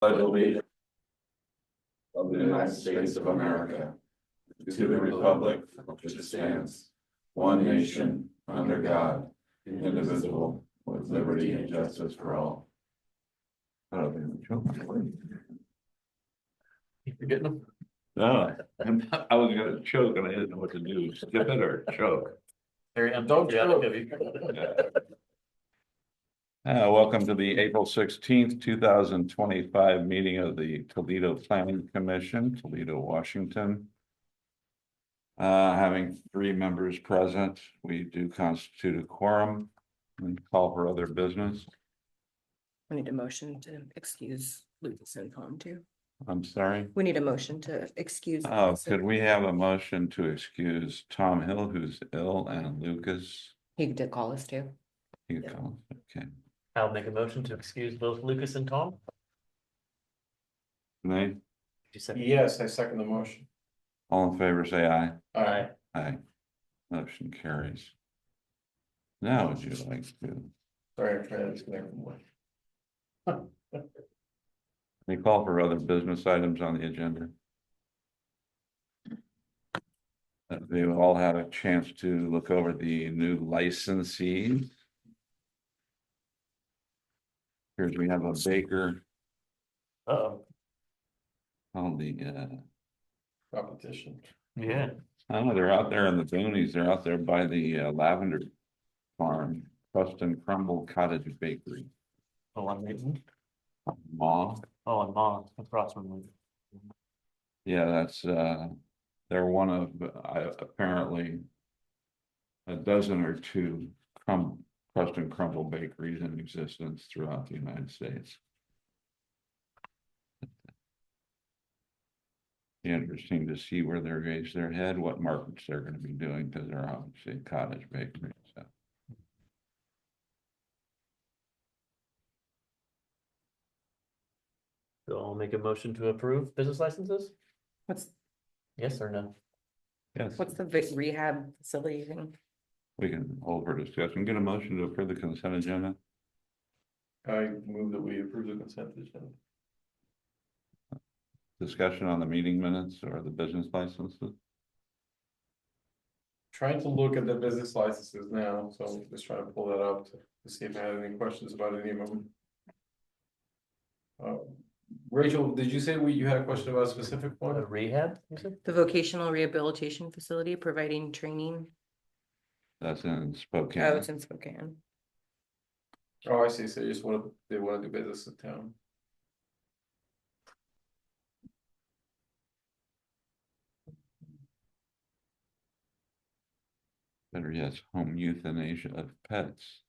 Pledge allegiance of the United States of America to the republic for which it stands, one nation, under God, indivisible, with liberty and justice for all. I don't think I'm You forgetting them? No, I was gonna choke and I didn't know what to do, skip it or choke. Very Don't unpatriotic choke. of you. Welcome to the April 16th, 2025 meeting of the Toledo Planning Commission, Toledo, Washington. Having 3 members present, we do constitute a quorum and call for other business. We need a motion to excuse Lucas and Tom too. I'm sorry. We need a motion to excuse. Oh, Lucas and- could we have a motion to excuse Tom Hill, who's ill, and Lucas? He did call us too. You Yeah. call, okay. I'll make a motion to excuse both Lucas and Tom. Nate, You said Yes, I second the motion. all in favor, say aye. aye. Aye. Motion carries. Now, would you like to, Sorry, I'm trying to disconnect from work. we call for other business items on the agenda? They all had a chance to look over the new licensees. Here's, we have a baker Uh-oh, on the, Competition. yeah. I don't know, they're out there in the boonies, they're out there by the lavender farm, Crust and Crumble Cottage Bakery. Oh, on Newton. Ma, Oh, and Mom, across from me. yeah, that's, they're one of, apparently a dozen or 2 Crust and Crumble bakeries in existence throughout the United States. Be interesting to see where they're raised their head, what markets they're gonna be doing, because they're obviously a cottage bakery, so. So I'll make a motion to approve business licenses? What's, Yes or no? Yes, what's the rehab facility thing? we can hold for discussion, get a motion to approve the consent agenda. I move that we approve the consent agenda. Discussion on the meeting minutes or the business licenses. Trying to look at the business licenses now, so I'm just trying to pull that up to see if I had any questions about any of them. Rachel, did you say you had a question about a specific A one? rehab, you said? The vocational rehabilitation facility providing training. That's in Oh, Spokane. it's in Spokane. Oh, I see, so they wanna do business in town. Better yes, home euthanasia of pets.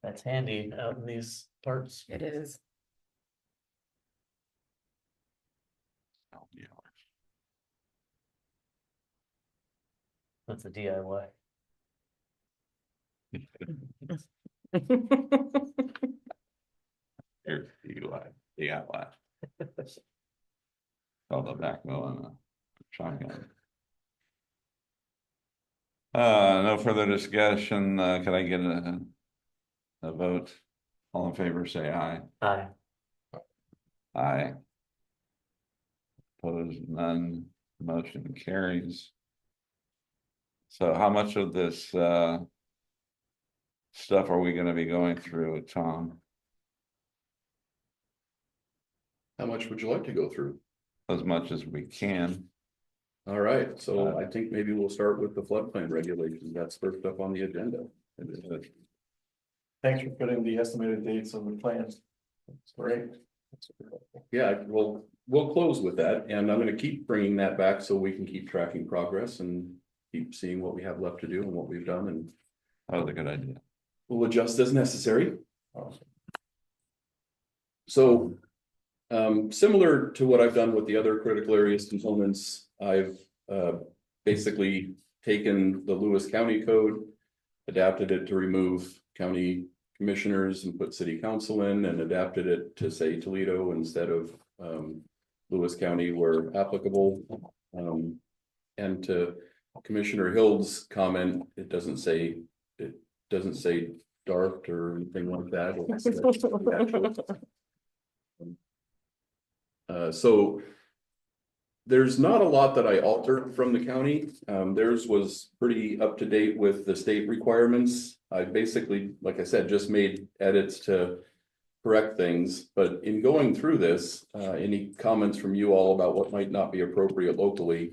That's handy out in these parts. It is. Oh, yeah. That's a DIY. Here's the outlet. All the backhoe and a shotgun. No further discussion. Can I get a vote? All in favor, say aye. Aye. Aye. Opposed, none, motion carries. So how much of this stuff are we gonna be going through, Tom? How much would you like to go through? As much as we can. All right, so I think maybe we'll start with the floodplain regulations. That's first up on the agenda. Thanks for putting the estimated dates on the plans. That's great. Yeah, we'll close with that, and I'm gonna keep bringing that back so we can keep tracking progress and keep seeing what we have left to do and what we've done, and That was a good idea. we'll adjust as necessary. Awesome. So, similar to what I've done with the other critical areas components, I've basically taken the Lewis County Code, adapted it to remove county commissioners and put city council in, and adapted it to say Toledo instead of Lewis County where applicable. And to Commissioner Hild's comment, it doesn't say dart or anything like that. So there's not a lot that I altered from the county. Theirs was pretty up to date with the state requirements. I basically, like I said, just made edits to correct things, but in going through this, any comments from you all about what might not be appropriate locally?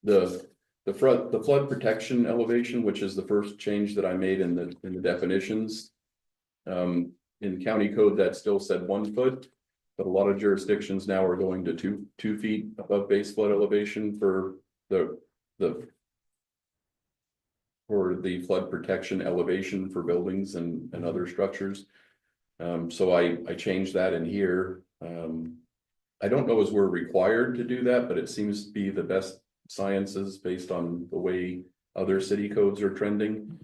The flood protection elevation, which is the first change that I made in the definitions. In county code, that still said 1 foot, but a lot of jurisdictions now are going to two feet above base flood elevation for the flood protection elevation for buildings and other structures. So I changed that in here. I don't know as we're required to do that, but it seems to be the best sciences based on the way other city codes are trending.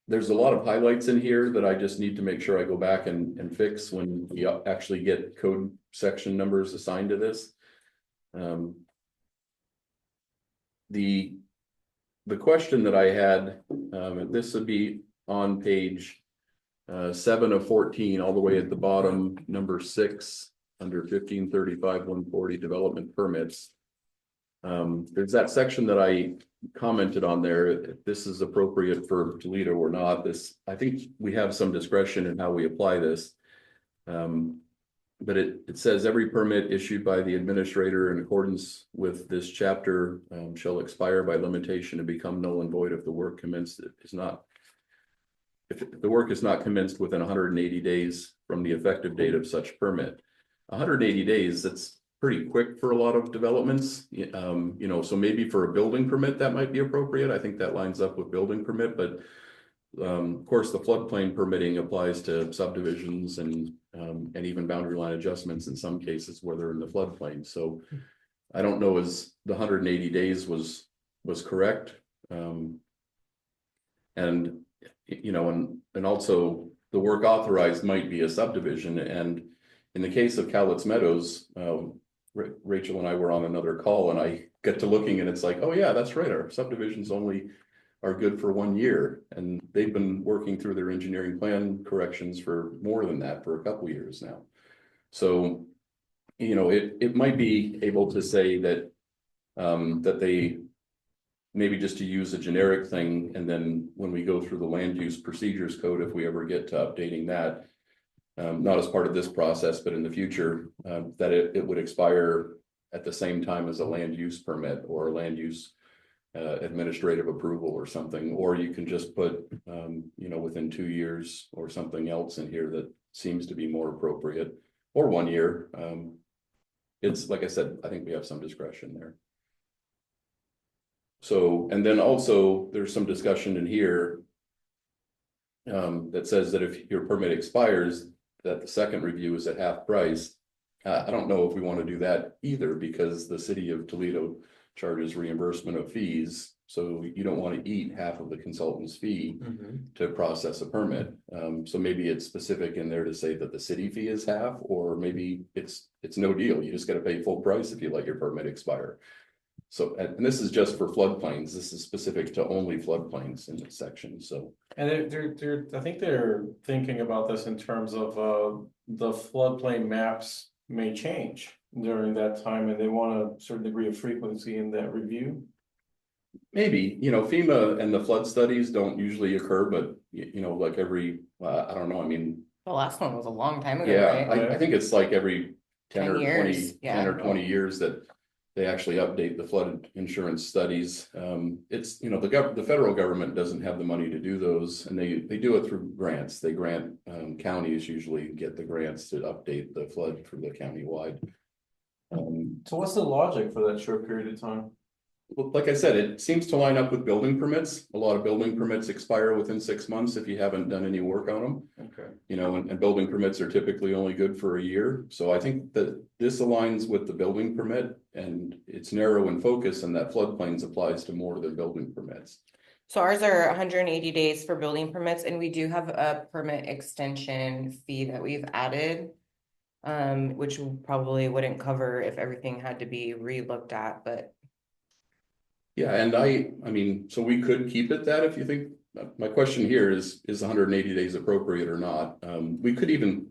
There's a lot of highlights in here that I just need to make sure I go back and fix when we actually get code section numbers assigned to this. The question that I had, and this would be on page 7 of 14, all the way at the bottom, number 6, under 1535-140 development permits. There's that section that I commented on there. If this is appropriate for Toledo or not, I think we have some discretion in how we apply this. But it says every permit issued by the administrator in accordance with this chapter shall expire by limitation and become null and void if the work commenced if the work is not commenced within 180 days from the effective date of such permit. 180 days, that's pretty quick for a lot of developments. So maybe for a building permit, that might be appropriate. I think that lines up with building permit, but of course, the floodplain permitting applies to subdivisions and even boundary line adjustments in some cases where they're in the floodplain. So I don't know as the 180 days was correct. And also the work authorized might be a subdivision. And in the case of Cowlitz Meadows, Rachel and I were on another call and I got to looking and it's like, oh yeah, that's right. Our subdivisions only are good for 1 year. And they've been working through their engineering plan corrections for more than that for a couple of years now. So, it might be able to say that, that they maybe just to use a generic thing. And then when we go through the land use procedures code, if we ever get to updating that, not as part of this process, but in the future, that it would expire at the same time as a land use permit or a land use administrative approval or something, or you can just put, within 2 years or something else in here that seems to be more appropriate, or 1 year. It's like I said, I think we have some discretion there. So, and then also there's some discussion in here that says that if your permit expires, that the second review is at half price. I don't know if we want to do that either, because the city of Toledo charges reimbursement of fees. So you don't want to eat half of the consultant's fee to process a permit. So maybe it's specific in there to say that the city fee is half, or maybe it's no deal. You just got to pay full price if you let your permit expire. So, and this is just for floodplains. This is specific to only floodplains in this section. So, and I think they're thinking about this in terms of the floodplain maps may change during that time, and they want a certain degree of frequency in that review. Maybe, FEMA and the flood studies don't usually occur, but like every, I don't know. I mean, The last one was a long time ago, yeah, right? I think it's like every 10 or years, 10 or 20 years that they actually update the flood insurance studies. It's, the federal government doesn't have the money to do those, and they do it through grants. They grant, counties usually get the grants to update the flood for the county-wide. So what's the logic for that short period of time? Well, like I said, it seems to line up with building permits. A lot of building permits expire within 6 months if you haven't done any work on them. Okay. And building permits are typically only good for a year. So I think that this aligns with the building permit, and it's narrow in focus, and that floodplains applies to more than building permits. So ours are 180 days for building permits, and we do have a permit extension fee that we've added. Which probably wouldn't cover if everything had to be re-looked at, but. Yeah, and I mean, so we could keep it that if you think my question here is 180 days appropriate or not? We could even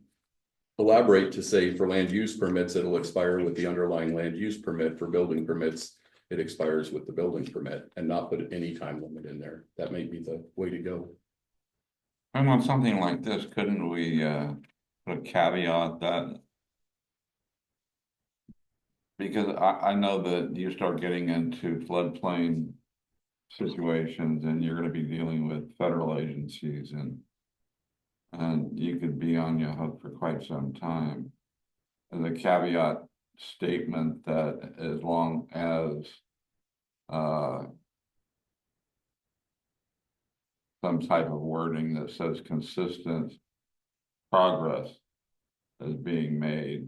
elaborate to say for land use permits, it'll expire with the underlying land use permit. For building permits, it expires with the building permit, and not put any time limit in there. That may be the way to go. And on something like this, couldn't we put a caveat that? Because I know that you start getting into floodplain situations and you're gonna be dealing with federal agencies and you could be on your hook for quite some time. As a caveat statement that as long as some type of wording that says consistent progress is being made.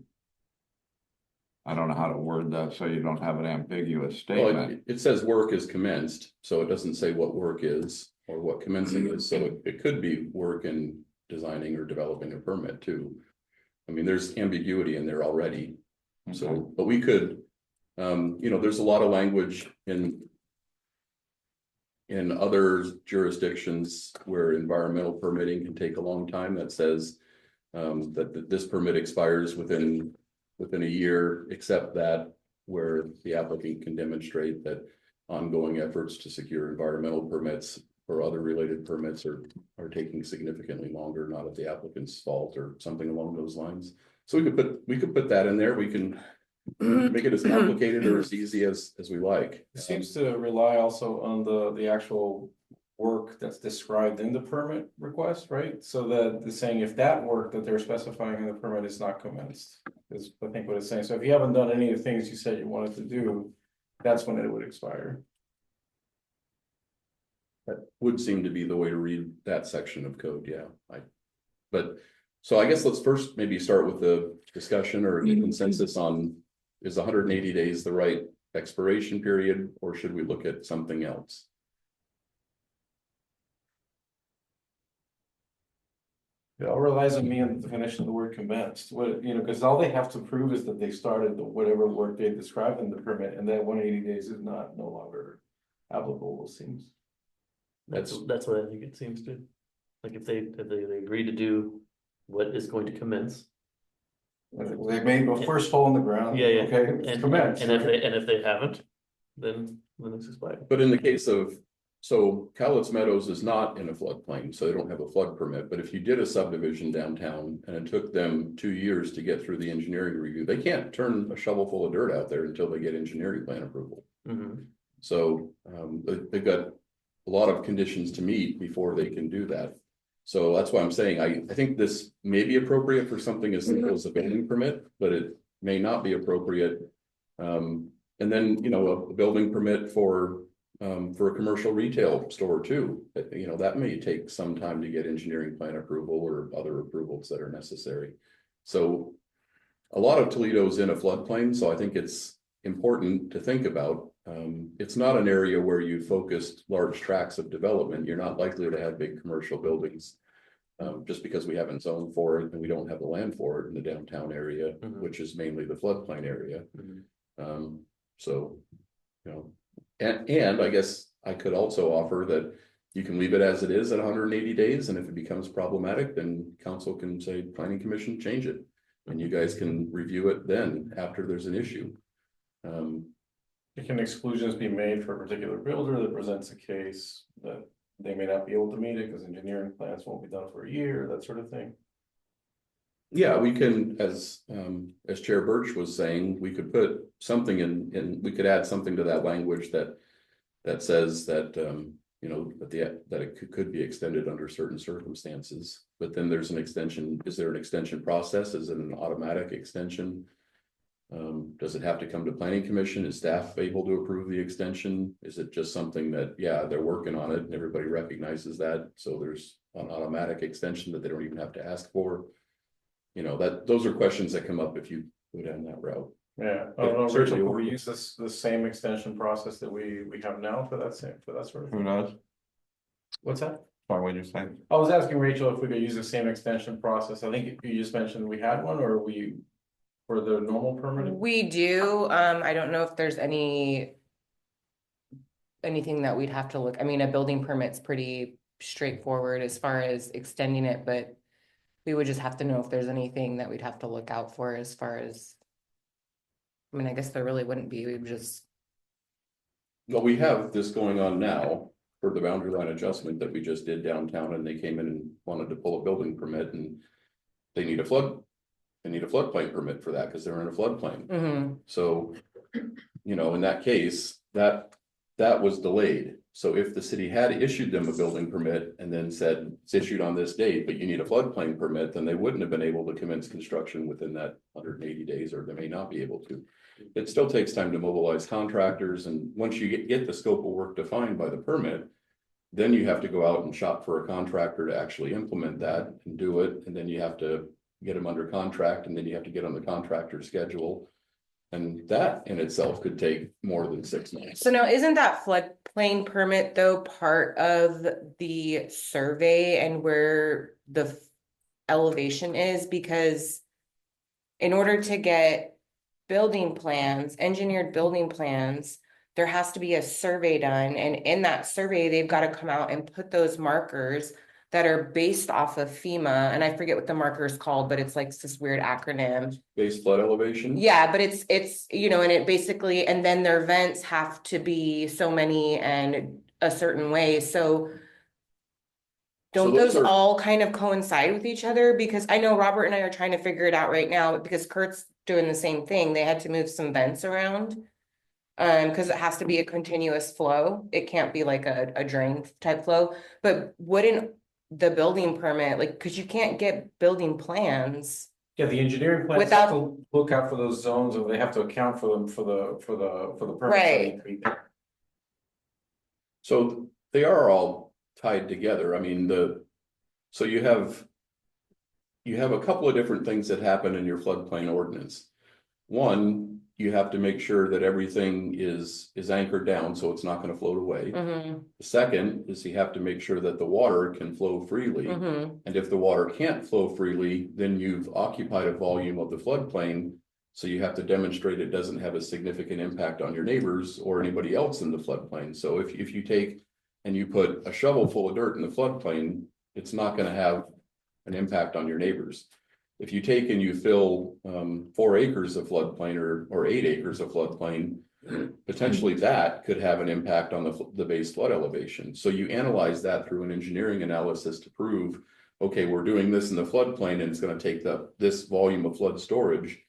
I don't know how to word that so you don't have an ambiguous Well, statement. it says work is commenced, so it doesn't say what work is or what commencing is, so it could be work in designing or developing a permit too. I mean, there's ambiguity in there already, so, but we could, there's a lot of language in other jurisdictions where environmental permitting can take a long time that says that this permit expires within a year, except that where the applicant can demonstrate that ongoing efforts to secure environmental permits or other related permits are taking significantly longer, not at the applicant's fault or something along those lines. So we could put that in there. We can make it as complicated or as easy as we like. It seems to rely also on the actual work that's described in the permit request, right? So that it's saying if that work that they're specifying in the permit is not commenced, is I think what it's saying. So if you haven't done any of the things you said you wanted to do, that's when it would expire. That would seem to be the way to read that section of code, yeah. So I guess let's first maybe start with the discussion or the consensus on, is 180 days the right expiration period, or should we look at something else? It all relies on me and the definition of the word commenced, because all they have to prove is that they started whatever work they described in the permit, and that 180 days is no longer applicable, it seems. That's what I think it seems to. Like if they agree to do what is going to commence. They made the first hole in the ground. Yeah, yeah. Okay, it's commenced. And if they haven't, then it's expired. But in the case of, so Cowlitz Meadows is not in a floodplain, so they don't have a flood permit. But if you did a subdivision downtown and it took them 2 years to get through the engineering review, they can't turn a shovel full of dirt out there until they get engineering plan approval. Mhm. So they've got a lot of conditions to meet before they can do that. So that's why I'm saying, I think this may be appropriate for something as simple as a building permit, but it may not be appropriate. And then, a building permit for a commercial retail store too, that may take some time to get engineering plan approval or other approvals that are necessary. So a lot of Toledo's in a floodplain, so I think it's important to think about. It's not an area where you focused large tracts of development. You're not likely to have big commercial buildings just because we haven't zoned for it and we don't have the land for it in the downtown area, which is mainly the floodplain area. So, and I guess I could also offer that you can leave it as it is at 180 days. And if it becomes problematic, then council can say, planning commission, change it. And you guys can review it then after there's an issue. Can exclusions be made for a particular builder that presents a case that they may not be able to meet it because engineering plans won't be done for a year, that sort of thing? Yeah, we can, as Chair Birch was saying, we could put something we could add something to that language that says that, that it could be extended under certain circumstances. But then there's an extension. Is there an extension process? Is it an automatic extension? Does it have to come to planning commission? Is staff able to approve the extension? Is it just something that, yeah, they're working on it and everybody recognizes that, so there's an automatic extension that they don't even have to ask for? Those are questions that come up if you go down that route. Yeah, I don't know, Rachel, will we use the same extension process that we have now for that sort of Who thing? knows? What's that? Sorry, what you saying? I was asking Rachel if we could use the same extension process. I think you just mentioned we had one, or for the normal permit? We do, I don't know if there's anything that we'd have to look, I mean, a building permit's pretty straightforward as far as extending it, but we would just have to know if there's anything that we'd have to look out for as far as, I mean, I guess there really wouldn't be, we would just, Well, we have this going on now for the boundary line adjustment that we just did downtown, and they came in and wanted to pull a building permit, and they need a floodplain permit for that because they're in a floodplain. mhm, So, you know, in that case, that was delayed. So if the city had issued them a building permit and then said it's issued on this date, but you need a floodplain permit, then they wouldn't have been able to commence construction within that 180 days, or they may not be able to. It still takes time to mobilize contractors, and once you get the scope of work defined by the permit, then you have to go out and shop for a contractor to actually implement that and do it, and then you have to get them under contract, and then you have to get on the contractor schedule. And that in itself could take more than 6 months. so now isn't that floodplain permit though part of the survey and where the elevation is? Because in order to get building plans, engineered building plans, there has to be a survey done, and in that survey, they've got to come out and put those markers that are based off of FEMA, and I forget what the marker is called, but it's like this weird acronym. Base flood elevation? Yeah, but it's, you know, and it basically, and then their vents have to be so many and a certain way, so don't those those are- all kind of coincide with each other? Because I know Robert and I are trying to figure it out right now, because Kurt's doing the same thing. They had to move some vents around. Because it has to be a continuous flow. It can't be like a drain type flow, but wouldn't the building permit, like, because you can't get building plans. Yeah, the engineering plans Without- have to look out for those zones, or they have to account for them for the permits. Right. So they are all tied together. I mean, so you have a couple of different things that happen in your floodplain ordinance. One, you have to make sure that everything is anchored down, so it's not going to float away. Mhm, The second is you have to make sure that the water can flow freely. mhm. And if the water can't flow freely, then you've occupied a volume of the floodplain. So you have to demonstrate it doesn't have a significant impact on your neighbors or anybody else in the floodplain. So if you take and you put a shovel full of dirt in the floodplain, it's not going to have an impact on your neighbors. If you take and you fill 4 acres of floodplain or 8 acres of floodplain, potentially that could have an impact on the base flood elevation. So you analyze that through an engineering analysis to prove, okay, we're doing this in the floodplain and it's going to take this volume of flood storage.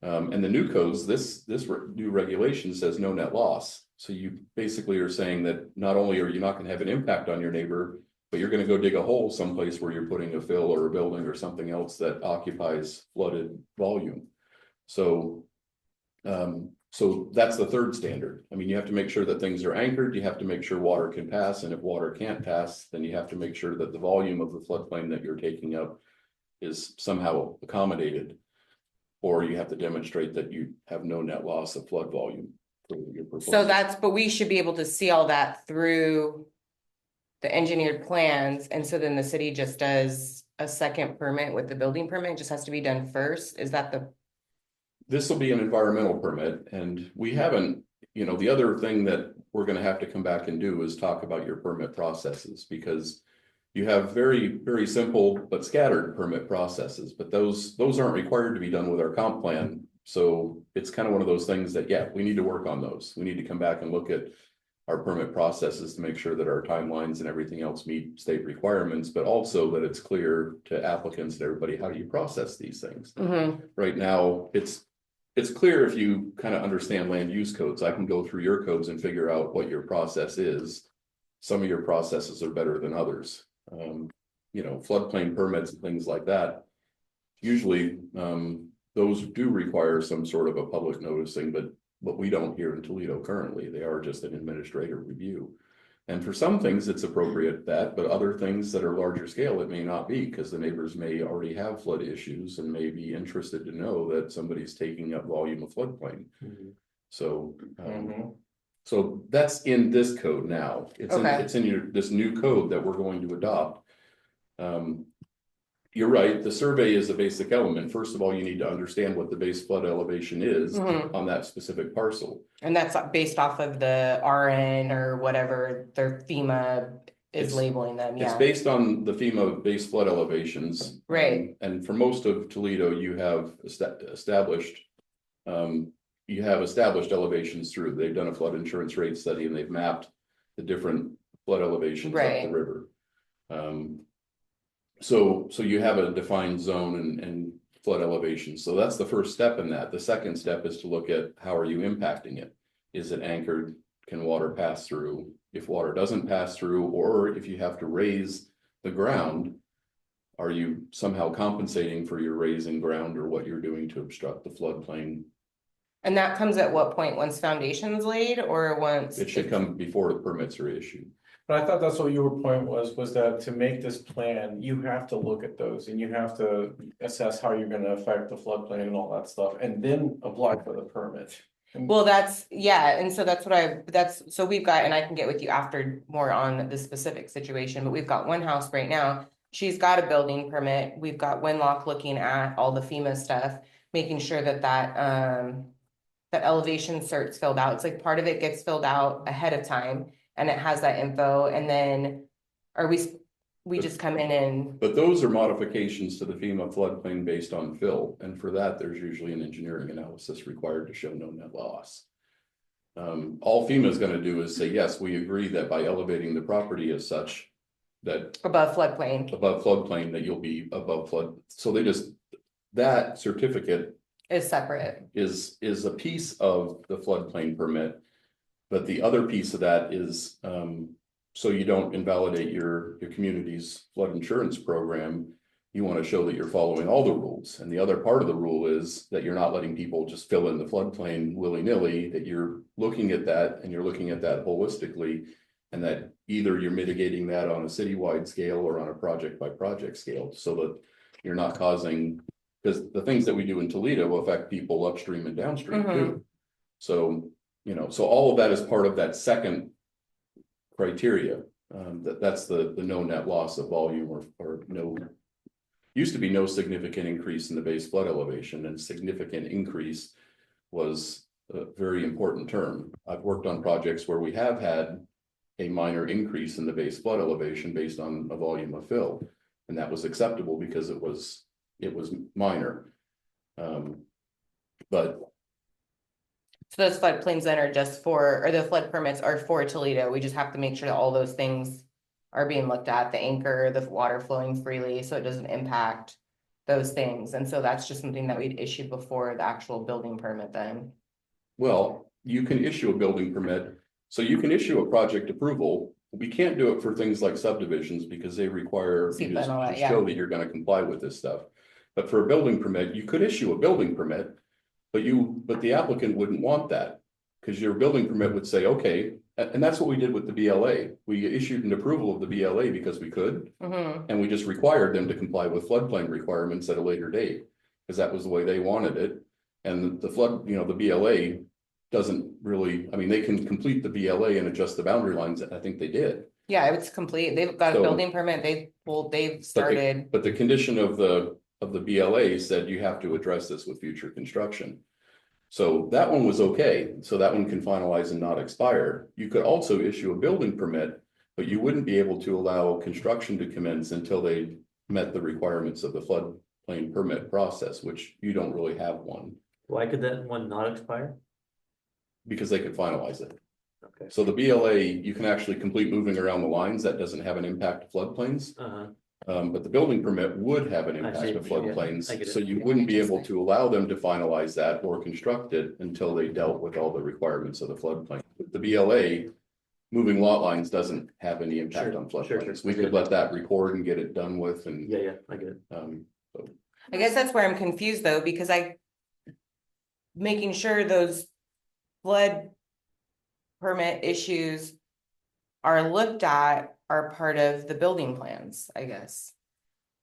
And the new codes, this new regulation says no net loss. So you basically are saying that not only are you not going to have an impact on your neighbor, but you're going to go dig a hole someplace where you're putting a fill or a building or something else that occupies flooded volume. So that's the third standard. I mean, you have to make sure that things are anchored. You have to make sure water can pass. And if water can't pass, then you have to make sure that the volume of the floodplain that you're taking up is somehow accommodated. Or you have to demonstrate that you have no net loss of flood volume. So but we should be able to see all that through the engineered plans, and so then the city just does a second permit with the building permit, it just has to be done first, is that the? This will be an environmental permit, and we haven't, you know, the other thing that we're gonna have to come back and do is talk about your permit processes, because you have very, very simple but scattered permit processes, but those aren't required to be done with our comp plan. So it's kind of one of those things that, yeah, we need to work on those. We need to come back and look at our permit processes to make sure that our timelines and everything else meet state requirements, but also that it's clear to applicants and everybody, how do you process these things? Mhm. Right now, it's clear if you kind of understand land use codes. I can go through your codes and figure out what your process is. Some of your processes are better than others. You know, floodplain permits and things like that. Usually, those do require some sort of a public noticing, but we don't here in Toledo currently. They are just an administrative review. And for some things, it's appropriate but other things that are larger scale, it may not be, because the neighbors may already have flood issues and may be interested to know that somebody's taking up volume of floodplain. So, so that's in this code now. It's in this new code that we're going to adopt. You're right, the survey is a basic element. First of all, you need to understand what the base flood elevation is on that specific parcel. And that's based off of the RN or whatever, their FEMA is It's- labeling them, It's yeah. based on the FEMA base flood elevations. Right. And for most of Toledo, you have established. You have established elevations through, they've done a flood insurance rate study and they've mapped the different flood elevations up Right. the river. So you have a defined zone and flood elevation. So that's the first step in that. The second step is to look at how are you impacting it? Is it anchored? Can water pass through? If water doesn't pass through, or if you have to raise the ground, are you somehow compensating for your raising ground or what you're doing to obstruct the floodplain? And that comes at what point? Once foundation's laid or once? It should come before the permits are issued. But I thought that's what your point was that to make this plan, you have to look at those and you have to assess how you're gonna affect the floodplain and all that stuff, and then apply for the permit. Well, yeah, and so so we've got, and I can get with you after more on the specific situation, but we've got one house right now. She's got a building permit. We've got Winlock looking at all the FEMA stuff, making sure that elevation cert's filled out. It's like part of it gets filled out ahead of time and it has that info, and then we just come in and, But those are modifications to the FEMA floodplain based on fill, and for that, there's usually an engineering analysis required to show no net loss. All FEMA is gonna do is say, yes, we agree that by elevating the property as such, that above floodplain above floodplain, that you'll be above flood, so that certificate is separate. is a piece of the floodplain permit. But the other piece of that is, so you don't invalidate your community's flood insurance program. You want to show that you're following all the rules. And the other part of the rule is that you're not letting people just fill in the floodplain willy-nilly, that you're looking at that and you're looking at that holistically. And that either you're mitigating that on a citywide scale or on a project by project scale, so that you're not causing, because the things that we do in Toledo will affect people upstream and downstream too. So, so all of that is part of that second criteria. That's the no net loss of volume or no, used to be no significant increase in the base flood elevation, and significant increase was a very important term. I've worked on projects where we have had a minor increase in the base flood elevation based on a volume of fill, and that was acceptable because it was minor. But So those floodplains then are just or the flood permits are for Toledo. We just have to make sure that all those things are being looked at, the anchor, the water flowing freely, so it doesn't impact those things. And so that's just something that we'd issued before the actual building permit then. well, you can issue a building permit, so you can issue a project approval. We can't do it for things like subdivisions because they require you SEPA and all that, to yeah. show that you're gonna comply with this stuff. But for a building permit, you could issue a building permit, but the applicant wouldn't want that. Cause your building permit would say, okay, and that's what we did with the BLA. We issued an approval of the BLA because we could, Mm-hmm. and we just required them to comply with floodplain requirements at a later date. Cause that was the way they wanted it. And the flood, the BLA doesn't really, I mean, they can complete the BLA and adjust the boundary lines. I think they did. Yeah, it's complete. They've got a So- building permit. They've started. But the condition of the BLA said you have to address this with future construction. So that one was okay. So that one can finalize and not expire. You could also issue a building permit, but you wouldn't be able to allow construction to commence until they met the requirements of the floodplain permit process, which you don't really have one, Why could that one not expire? because they could finalize it. Okay. So the BLA, you can actually complete moving around the lines. That doesn't have an impact to floodplains. But the building permit would have an I impact see. to Yeah, I floodplains, get it. so you wouldn't be able to allow them to finalize that or construct it until they dealt with all the requirements of the floodplain. But the BLA, moving lot lines doesn't have any impact Sure, on sure, floodplains. sure. We could let that record and get it done with and, Yeah, I get it. I guess that's where I'm confused though, because making sure those flood permit issues are looked at are part of the building plans, I guess.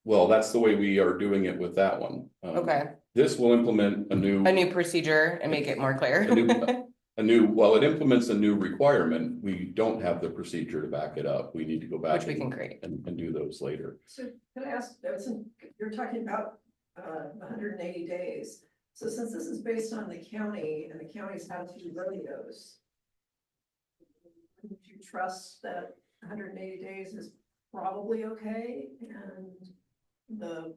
well, that's the way we are doing it with that one. Okay, This will implement a new procedure and make it more clear. well, it implements a new requirement. We don't have the procedure to back it up. We need to go back. Which we can create. And do those later. So can I ask, you're talking about 180 days. So since this is based on the county and the county's had 2 rodeos, would you trust that hundred and eighty days is probably okay, and the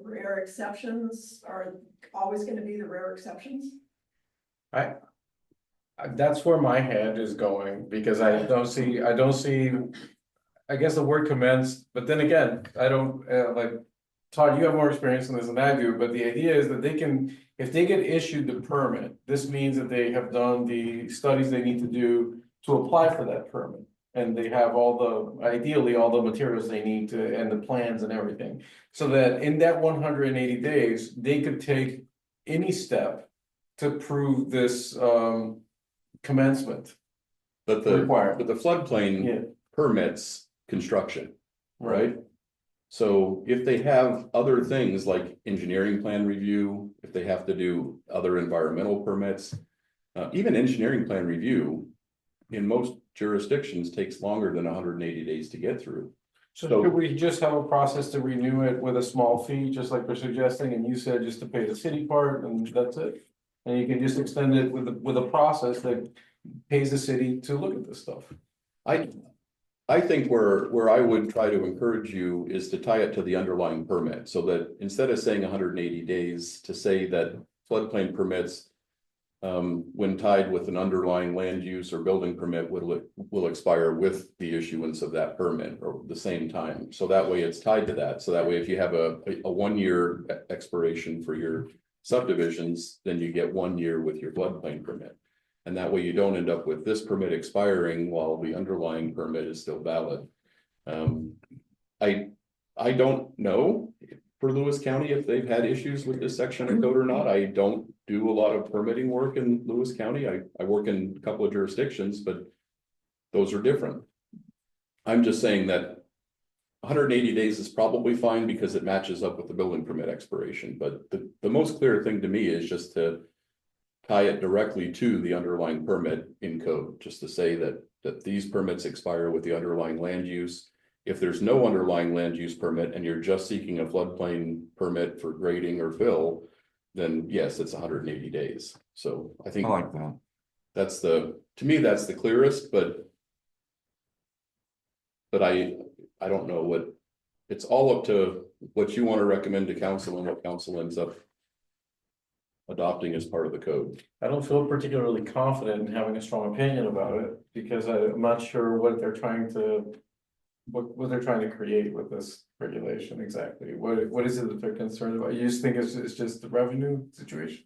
rare exceptions are always gonna be the rare exceptions. That's where my head is going, because I don't see, I guess the word commenced, but then again, I don't, like. Todd, you have more experience in this than I do, but the idea is that they can, if they get issued the permit, this means that they have done the studies they need to do to apply for that permit. And they have ideally, all the materials they need to, and the plans and everything. So that in that 180 days, they could take any step to prove this, commencement But the requirement. floodplain Yeah. permits construction, right? So if they have other things like engineering plan review, if they have to do other environmental permits, even engineering plan review in most jurisdictions takes longer than 180 days to get through. So could we just have a process to renew it with a small fee, just like we're suggesting, and you said just to pay the city part, and that's it? And you can just extend it with a process that pays the city to look at this stuff. I think where I would try to encourage you is to tie it to the underlying permit, so that instead of saying 180 days, to say that floodplain permits, when tied with an underlying land use or building permit will expire with the issuance of that permit or the same time. So that way it's tied to that. So that way, if you have a 1 year expiration for your subdivisions, then you get 1 year with your floodplain permit. And that way you don't end up with this permit expiring while the underlying permit is still valid. I don't know for Lewis County if they've had issues with this section of code or not. I don't do a lot of permitting work in Lewis County. I work in a couple of jurisdictions, but those are different. I'm just saying that 180 days is probably fine because it matches up with the building permit expiration. But the most clear thing to me is just to tie it directly to the underlying permit in code, just to say that these permits expire with the underlying land use. If there's no underlying land use permit and you're just seeking a floodplain permit for grading or fill, then yes, it's 180 days. So I think I like that. that's to me, that's the clearest, but I don't know what, it's all up to what you want to recommend to council and what council ends up adopting as part of the code. I don't feel particularly confident in having a strong opinion about it, because I'm not sure what they're trying to. What they're trying to create with this regulation exactly, what is it that they're concerned about? You just think it's just the revenue situation?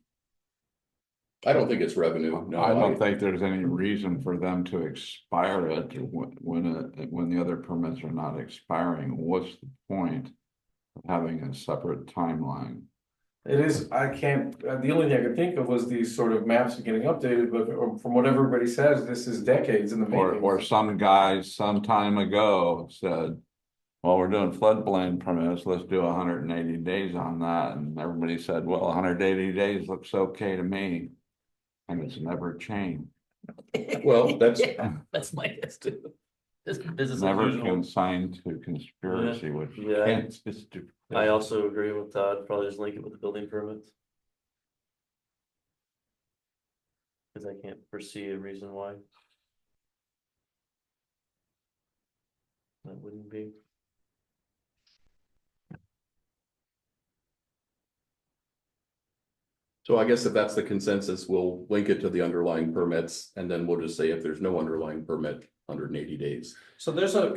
I don't think it's revenue, no. I don't think there's any reason for them to expire it when the other permits are not expiring. What's the point of having a separate timeline? It is, I can't, the only thing I could think of was these sort of maps getting updated, but from what everybody says, this is decades in the making. Or some guys some time ago said, well, we're doing floodplain permits, let's do 180 days on that. And everybody said, well, 180 days looks okay to me. And it's never changed. Well, that's- Yeah, that's my guess too. This business as Never usual. consigned to conspiracy, which Yeah. can't just do. I also agree with Todd, probably just link it with the building permits. Cause I can't foresee a reason why. That wouldn't be. So I guess if that's the consensus, we'll link it to the underlying permits, and then we'll just say if there's no underlying permit, 180 days. So there's I'm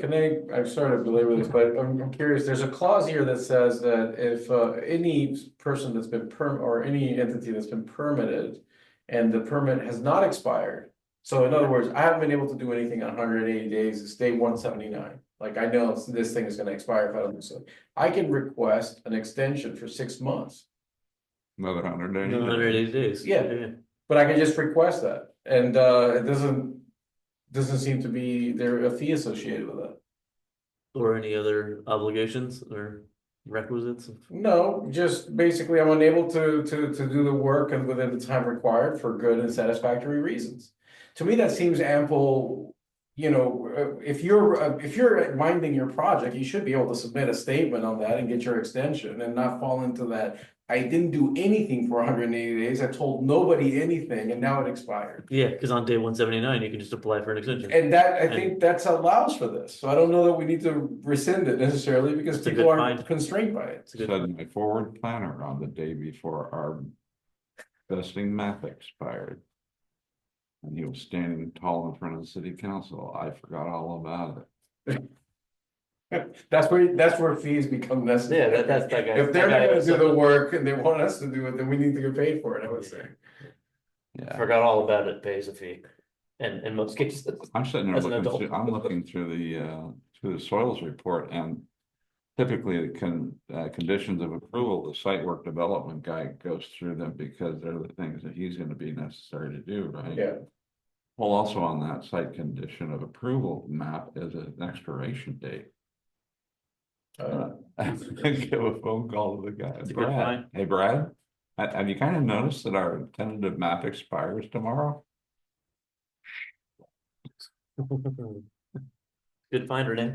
sorry to belabor this, but I'm curious, there's a clause here that says that if any person that's been or any entity that's been permitted and the permit has not expired. So in other words, I haven't been able to do anything on 180 days, it's day 179. Like I know this thing is gonna expire if I don't do so. I can request an extension for 6 months, Another 180. 180 days. Yeah. but I can just request that. And it doesn't seem to be there a fee associated with that. Or any other obligations or requisites. No, just basically I'm unable to do the work and within the time required for good and satisfactory reasons. To me, that seems ample you know, if you're minding your project, you should be able to submit a statement on that and get your extension and not fall into that. I didn't do anything for 180 days. I told nobody anything and now it expired. Yeah, because on day 179, you can just apply for an extension. And that, I think that's allows for this. So I don't know that we need to rescind it necessarily because It's a people good aren't find. constrained by it. It's a good. Said my forward planner on the day before our vesting map expired. And he was standing tall in front of the city council. I forgot all about it. That's where fees become necessary. Yeah, that's that guy. If they're that not guy gonna was do the work and they want us to do it, then we need to get paid for it, I would say. Yeah, Forgot all about it, pays a fee. And in most cases. I'm sitting there As an looking, adult. I'm looking through the soils report and. Typically, the conditions of approval, the site work development guy goes through them because they're the things that he's gonna be necessary to do, right? Yeah, Well, also on that site condition of approval map is an expiration date. I give a phone call to the guy, It's a good Brad, find. hey Brad, have you kind of noticed that our tentative map expires tomorrow? Good find, Renee.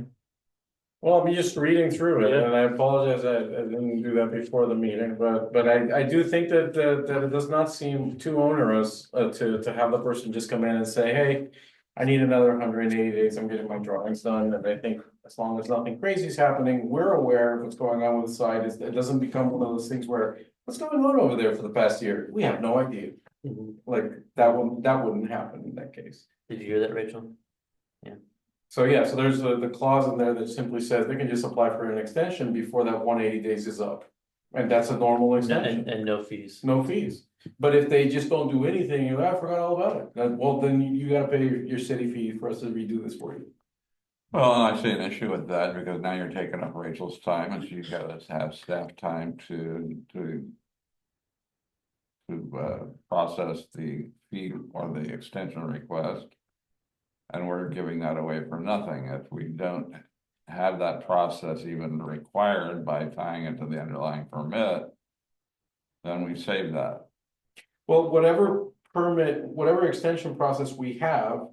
well, I'm just reading through it Yeah. and I apologize, I didn't do that before the meeting, but I do think that it does not seem too onerous. To have the person just come in and say, hey, I need another 180 days, I'm getting my drawings done, and I think as long as nothing crazy is happening, we're aware of what's going on with the site, it doesn't become one of those things where. What's going on over there for the past year? We have no idea, like, that wouldn't happen in that case. Did you hear that, Rachel? So yeah, so there's the clause in there that simply says they can just apply for an extension before that 180 days is up. And that's a normal extension, And no fees. no fees. But if they just don't do anything, you I forgot all about it, well, then you gotta pay your city fee for us to redo this for you. Well, and I see an issue with that because now you're taking up Rachel's time and she's got to have staff time to process the fee or the extension request. And we're giving that away for nothing if we don't have that process even required by tying it to the underlying permit. Then we save that. Well, whatever extension process we have.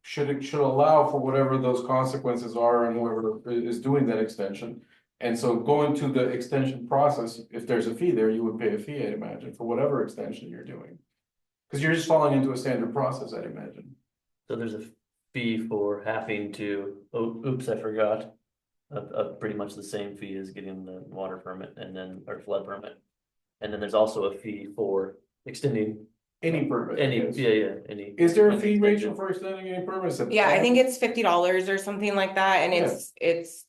Should allow for whatever those consequences are and whoever is doing that extension. And so going to the extension process, if there's a fee there, you would pay a fee, I'd imagine, for whatever extension you're doing. Cause you're just falling into a standard process, I'd imagine. So there's a fee for having to, oh, oops, I forgot. Of pretty much the same fee as getting the water permit and then, or flood permit. And then there's also a fee for extending Any permit. yes. any. Is there a fee, Rachel, for extending any permits? Yeah, I think it's $50 or something like that, and it's.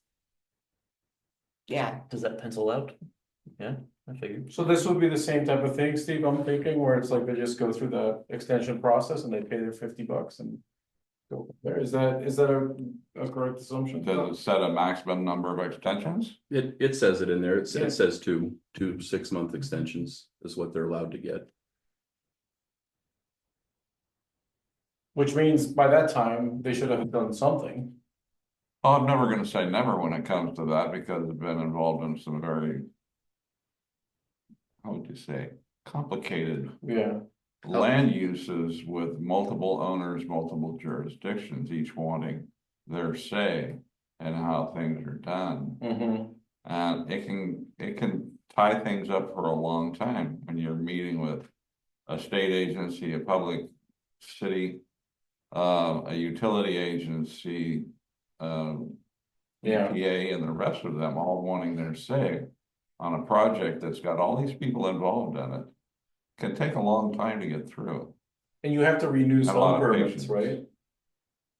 Yeah, Does that pencil out? Yeah, I figured. So this would be the same type of thing, Steve, I'm thinking, where it's like they just go through the extension process and they pay their $50 and. Go from there, is that a correct assumption? Does it set a maximum number of extensions? It says it in there. Yeah. It says two 6-month extensions is what they're allowed to get. Which means by that time, they should have done something. Oh, I'm never gonna say never when it comes to that because I've been involved in some very. How would you say, complicated Yeah, land uses with multiple owners, multiple jurisdictions, each wanting their say in how things are done. And it can tie things up for a long time when you're meeting with a state agency, a public city, a utility agency, Yeah. EPA and the rest of them all wanting their say on a project that's got all these people involved in it. Can take a long time to get through. and you have to renew Have a lot some of permits, patience. right?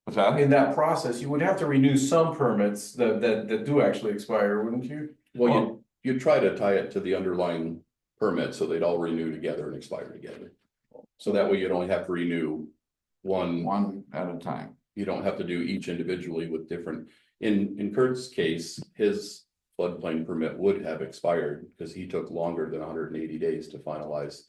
What's that? In that process, you would have to renew some permits that do actually expire, wouldn't you? Well, you try to tie it to the underlying permit, so they'd all renew together and expire together. So that way you'd only have to renew one, One at a time. you don't have to do each individually with different. In Kurt's case, his floodplain permit would have expired because he took longer than 180 days to finalize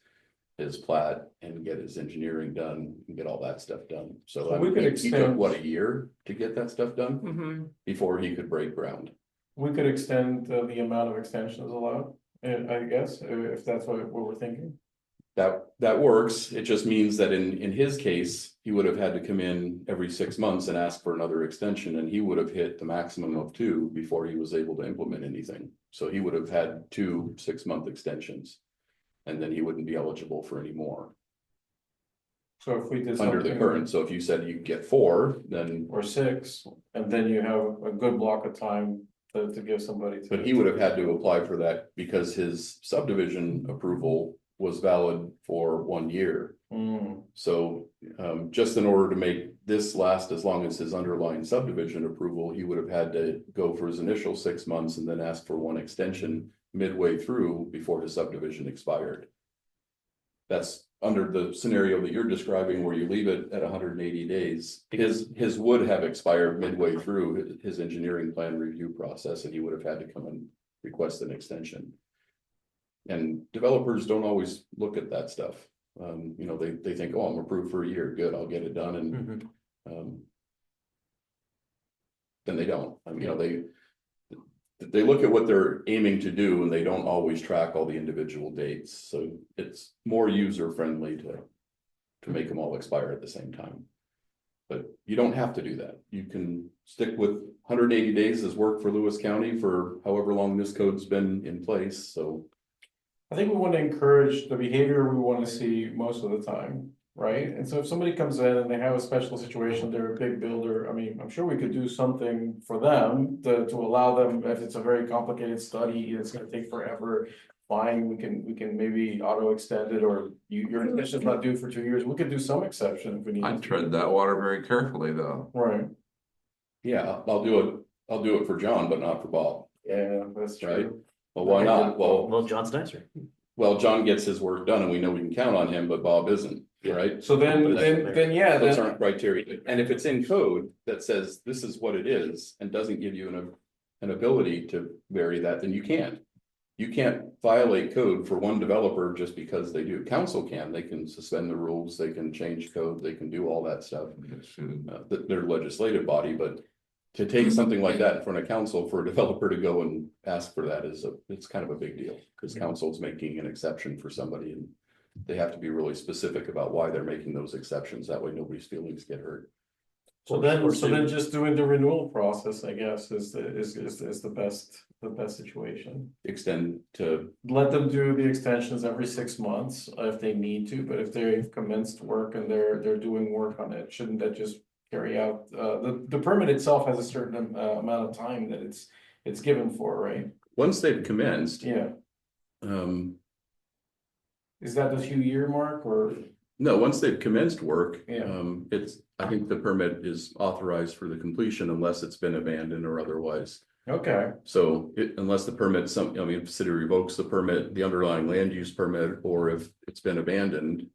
his plat and get his engineering done and get all that stuff done. So So we could he took, extend- what, a year to get that stuff done mhm. before he could break ground. We could extend the amount of extensions allowed, I guess, if that's what we're thinking. that works. It just means that in his case, he would have had to come in every 6 months and ask for another extension, and he would have hit the maximum of 2 before he was able to implement anything. So he would have had 2 6-month extensions. And then he wouldn't be eligible for any more So if we did under the something, current. So if you said you get 4, then, or 6, and then you have a good block of time to give somebody. but he would have had to apply for that because his subdivision approval was valid for 1 year. Hmm, So just in order to make this last as long as his underlying subdivision approval, he would have had to go for his initial 6 months and then ask for 1 extension midway through before his subdivision expired. That's under the scenario that you're describing where you leave it at 180 days. His would have expired midway through his engineering plan review process, and he would have had to come and request an extension. And developers don't always look at that stuff. You know, they think, oh, I'm approved for a year, good, I'll get it done, and then they don't. I mean, you know, they look at what they're aiming to do, and they don't always track all the individual dates. So it's more user friendly to make them all expire at the same time. But you don't have to do that. You can stick with 180 days as work for Lewis County for however long this code's been in place, so. I think we want to encourage the behavior we want to see most of the time, right? And so if somebody comes in and they have a special situation, they're a big builder, I mean, I'm sure we could do something for them to allow them, if it's a very complicated study, it's gonna take forever. Fine, we can maybe auto extend it, or your extension's not due for 2 years, we could do some exception if we need. I to. tread that water very carefully, though. Right, Yeah, I'll do it for John, but not for Bob. yeah, that's Right. true. Well, why not? Well, John's nicer. Well, John gets his work done and we know we can count on him, but Bob isn't, right? So then yeah, Those then, aren't criteria. And if it's in code that says this is what it is and doesn't give you an ability to vary that, then you can't. You can't violate code for one developer just because they do. Council can, they can suspend the rules, they can change code, they can do all that stuff. Their legislative body, but to take something like that in front of council for a developer to go and ask for that it's kind of a big deal. Because council's making an exception for somebody, and they have to be really specific about why they're making those exceptions. That way nobody's feelings get hurt. so then just doing the renewal process, I guess, is the best situation. Extend to, Let them do the extensions every 6 months if they need to, but if they've commenced work and they're doing work on it, shouldn't that just carry out, the permit itself has a certain amount of time that it's given for, right? once they've commenced, Yeah, is that the 2-year mark or? no, once they've commenced work, Yeah. I think the permit is authorized for the completion unless it's been abandoned or otherwise. Okay, So unless the permit, if the city revokes the permit, the underlying land use permit, or if it's been abandoned.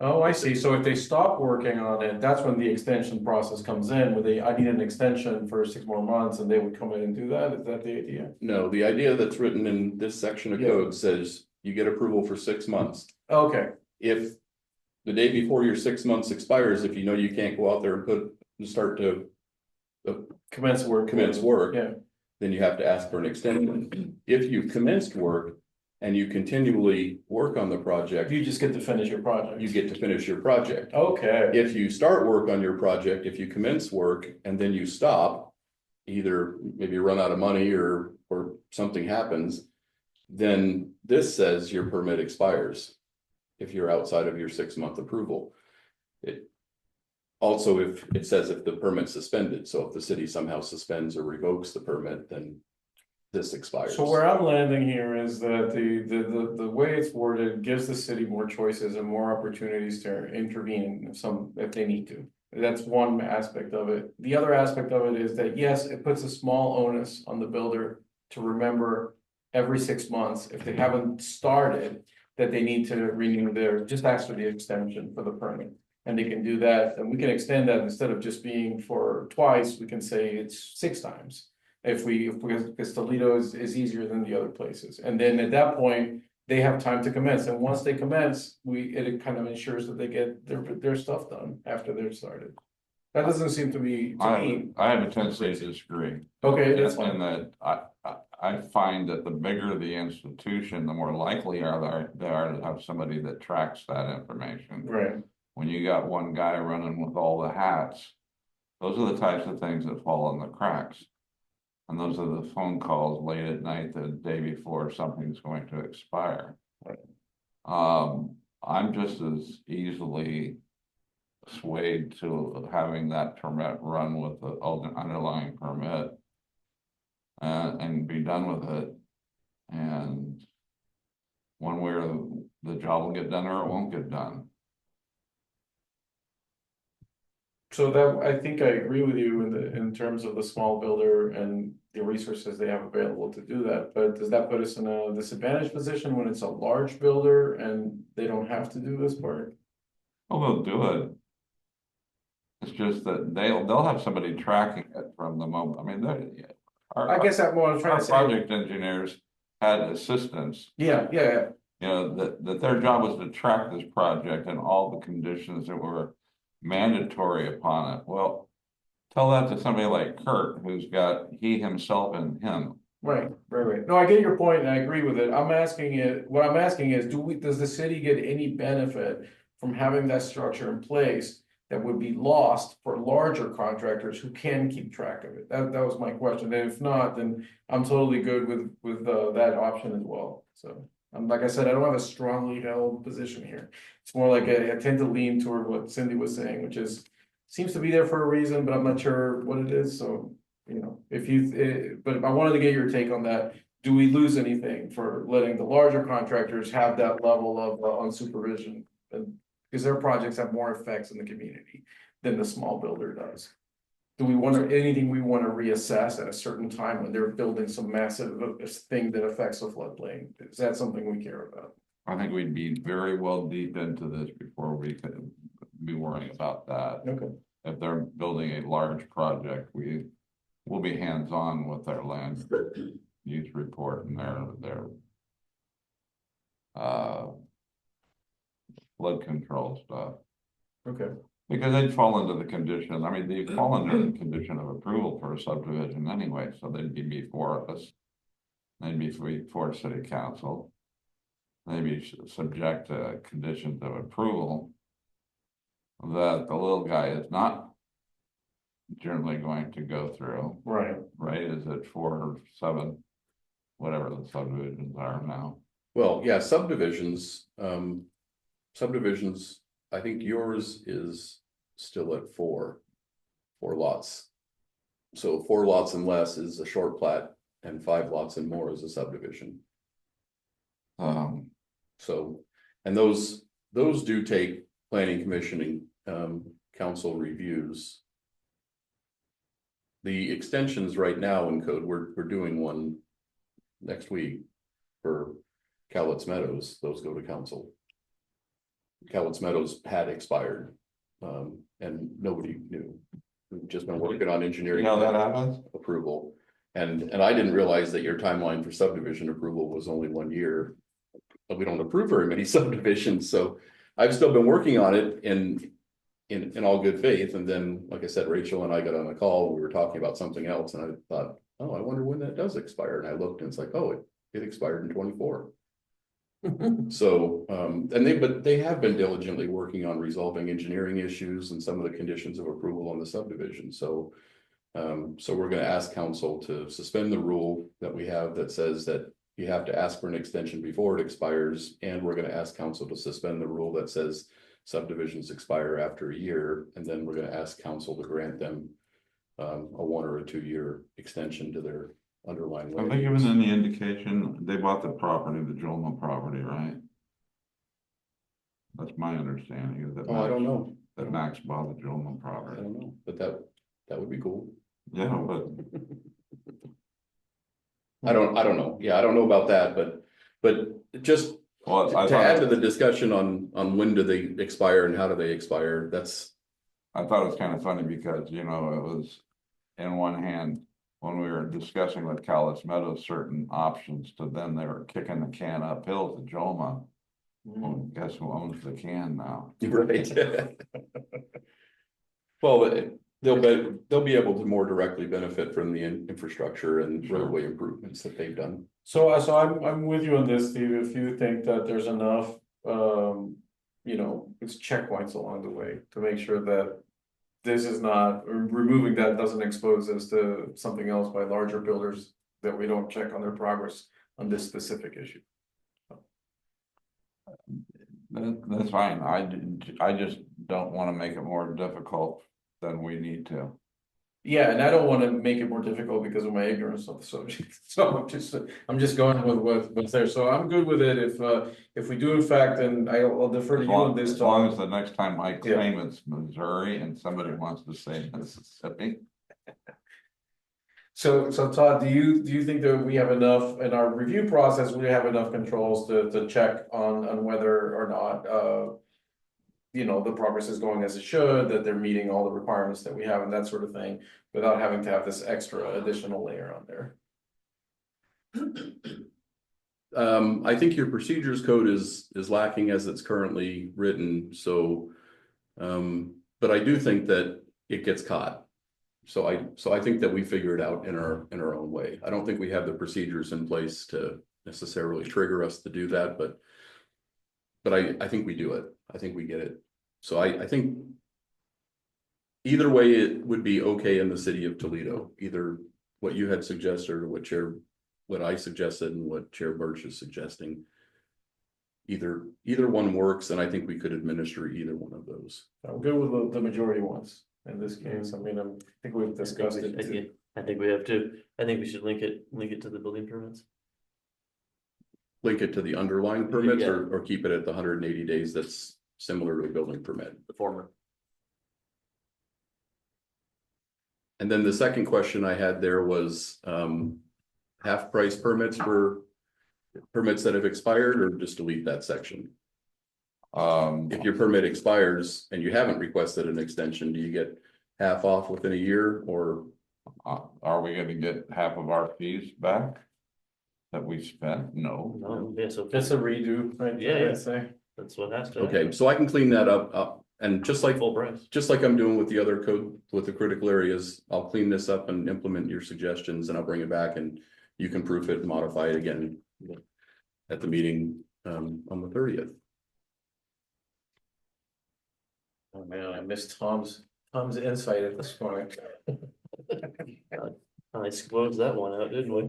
oh, I see, so if they stop working on it, that's when the extension process comes in, where I need an extension for 6 more months and they would come in and do that, is that the idea? No, the idea that's written in this section of Yeah. code says you get approval for 6 months. Okay, If the day before your 6 months expires, if you know you can't go out there and start to commence work. commence work, Yeah, then you have to ask for an extension. If you've commenced work and you continually work on the project, you just get to finish your project. you get to finish your project. Okay, If you start work on your project, if you commence work and then you stop, either maybe you run out of money or something happens, then this says your permit expires if you're outside of your 6-month approval. It also, if it says if the permit's suspended, so if the city somehow suspends or revokes the permit, then this expires. so where I'm landing here is that the way it's worded gives the city more choices and more opportunities to intervene if they need to. That's one aspect of it. The other aspect of it is that, yes, it puts a small onus on the builder to remember every 6 months, if they haven't started, that they need to renew just ask for the extension for the permit. And they can do that, and we can extend that instead of just being for twice, we can say it's 6 times. Because Toledo is easier than the other places, and then at that point, they have time to commence, and once they commence, it kind of ensures that they get their stuff done after they're started. That doesn't seem to be, to me, I have a tendency to disagree. okay, that's In fine. that I find that the bigger the institution, the more likely they are to have somebody that tracks that information. Right. When you got one guy running with all the hats, those are the types of things that fall in the cracks. And those are the phone calls late at night the day before something's going to expire. I'm just as easily swayed to having that permit run with the underlying permit and be done with it. And one way or the job will get done or it won't get done. So that, I think I agree with you in terms of the small builder and the resources they have available to do that, but does that put us in a disadvantaged position when it's a large builder and they don't have to do this part? Well, they'll do it. It's just that they'll have somebody tracking it from the moment, I mean, I guess that's what I'm trying our to say. project engineers had assistants, Yeah. you know, that their job was to track this project and all the conditions that were mandatory upon it. Well, tell that to somebody like Kurt, who's got he himself and him. Right. No, I get your point and I agree with it. What I'm asking is, does the city get any benefit from having that structure in place that would be lost for larger contractors who can keep track of it? That was my question. And if not, then I'm totally good with that option as well. So, like I said, I don't have a strongly held position here. It's more like I tend to lean toward what Cindy was saying, which is, seems to be there for a reason, but I'm not sure what it is. So, you know, but I wanted to get your take on that. Do we lose anything for letting the larger contractors have that level of on supervision? And because their projects have more effects in the community than the small builder does. Do we want anything we want to reassess at a certain time when they're building some massive thing that affects the floodplain? Is that something we care about? I think we'd be very well deep into this before we could be worrying about that. Okay. If they're building a large project, we'll be hands-on with their land use report and their flood control stuff. Okay. Because they'd fall into the condition, I mean, they'd fall under the condition of approval for a subdivision anyway, so they'd be before us. They'd be before city council. They'd be subject to conditions of approval that the little guy is not generally going to go through. Right. Is it 4 or 7, whatever the subdivisions are now? Well, yeah, subdivisions, I think yours is still at 4 lots. So 4 lots and less is a short plat and 5 lots and more is a subdivision. So, and those do take planning commission and council reviews. The extensions right now in code, we're doing one next week for Cowlitz Meadows. Those go to council. Cowlitz Meadows had expired, and nobody knew. We've just been working on engineering. You know that happens? Approval, and I didn't realize that your timeline for subdivision approval was only 1 year. But we don't approve very many subdivisions, so I've still been working on it in all good faith. And then, like I said, Rachel and I got on a call. We were talking about something else, and I thought, oh, I wonder when that does expire. And I looked, and it's like, oh, it expired in 24. So, but they have been diligently working on resolving engineering issues and some of the conditions of approval on the subdivision. So we're going to ask council to suspend the rule that we have that says that you have to ask for an extension before it expires. And we're going to ask council to suspend the rule that says subdivisions expire after a year. And then we're going to ask council to grant them a 1 or a 2 year extension to their underlying. Have they given any indication? They bought the property, the Jolma property, right? That's my understanding. Is that Oh, I don't know. That Max bought the Jolma I property. don't know, but that would be cool. Yeah, but I don't know. Yeah, I don't know about that, but just well, to add to the discussion on when do they expire and how do they expire, I thought it was kind of funny because, you know, it was in one hand, when we were discussing with Cowlitz Meadows, certain options to then they were kicking the can uphill to Jolma. Well, guess who owns the can now? right. Well, they'll be able to more directly benefit from the infrastructure and roadway improvements that they've done. So I'm with you on this, Steve, if you think that there's enough, it's checkpoints along the way to make sure that. This is not, removing that doesn't expose us to something else by larger builders that we don't check on their progress on this specific issue. That's fine, I just don't wanna make it more difficult than we need to. Yeah, and I don't wanna make it more difficult because of my ignorance of the subject, so I'm just going with what's there, so I'm good with it if we do in fact, and I'll defer to you on this. As long as the next time I Yeah. claim it's Missouri and somebody wants to say Mississippi. So Todd, do you think that we have enough in our review process, we have enough controls to check on whether or not, the progress is going as it should, that they're meeting all the requirements that we have and that sort of thing, without having to have this extra additional layer on there? I think your procedures code is lacking as it's currently written, so. But I do think that it gets caught. So I think that we figure it out in our own way. I don't think we have the procedures in place to necessarily trigger us to do that, but I think we do it. I think we get it. So I think either way, it would be okay in the city of Toledo, either what you had suggested or what I suggested and what Chair Birch is suggesting. Either one works, and I think we could administer either one of those. I'm good with the majority ones in this case, I mean, I think we've discussed it. I think we have to, I think we should link it to the building permits. Link it to the underlying permits Yeah. or keep it at the 180 days that's similar to a building permit. The former. And then the second question I had there was half price permits for permits that have expired, or just delete that section. If your permit expires and you haven't requested an extension, do you get half off within a year, or? Are we gonna get half of our fees back? That we spent? No. No, yeah, so It's a redo, right? Yeah, I'd say. that's what has to. Okay, so I can clean that up, and just like Full price. I'm doing with the other code, with the critical areas, I'll clean this up and implement your suggestions, and I'll bring it back and you can proof it and modify it again at the meeting on the 30th. Oh man, I missed Tom's insight at this point. I squoze that one out, didn't we?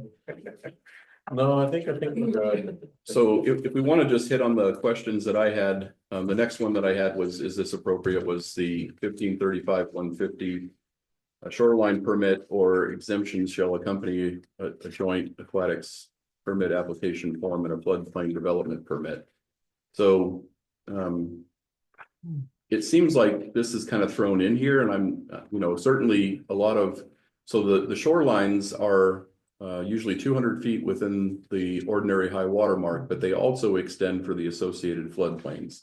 No, I think we're good. So if we want to just hit on the questions that I had, the next one that I had was, is this appropriate, was the 1535-150. A shoreline permit or exemptions shall accompany a joint aquatics permit application form and a floodplain development permit. So it seems like this is kind of thrown in here, and I'm, certainly a lot of, so the shorelines are usually 200 feet within the ordinary high water mark, but they also extend for the associated floodplains.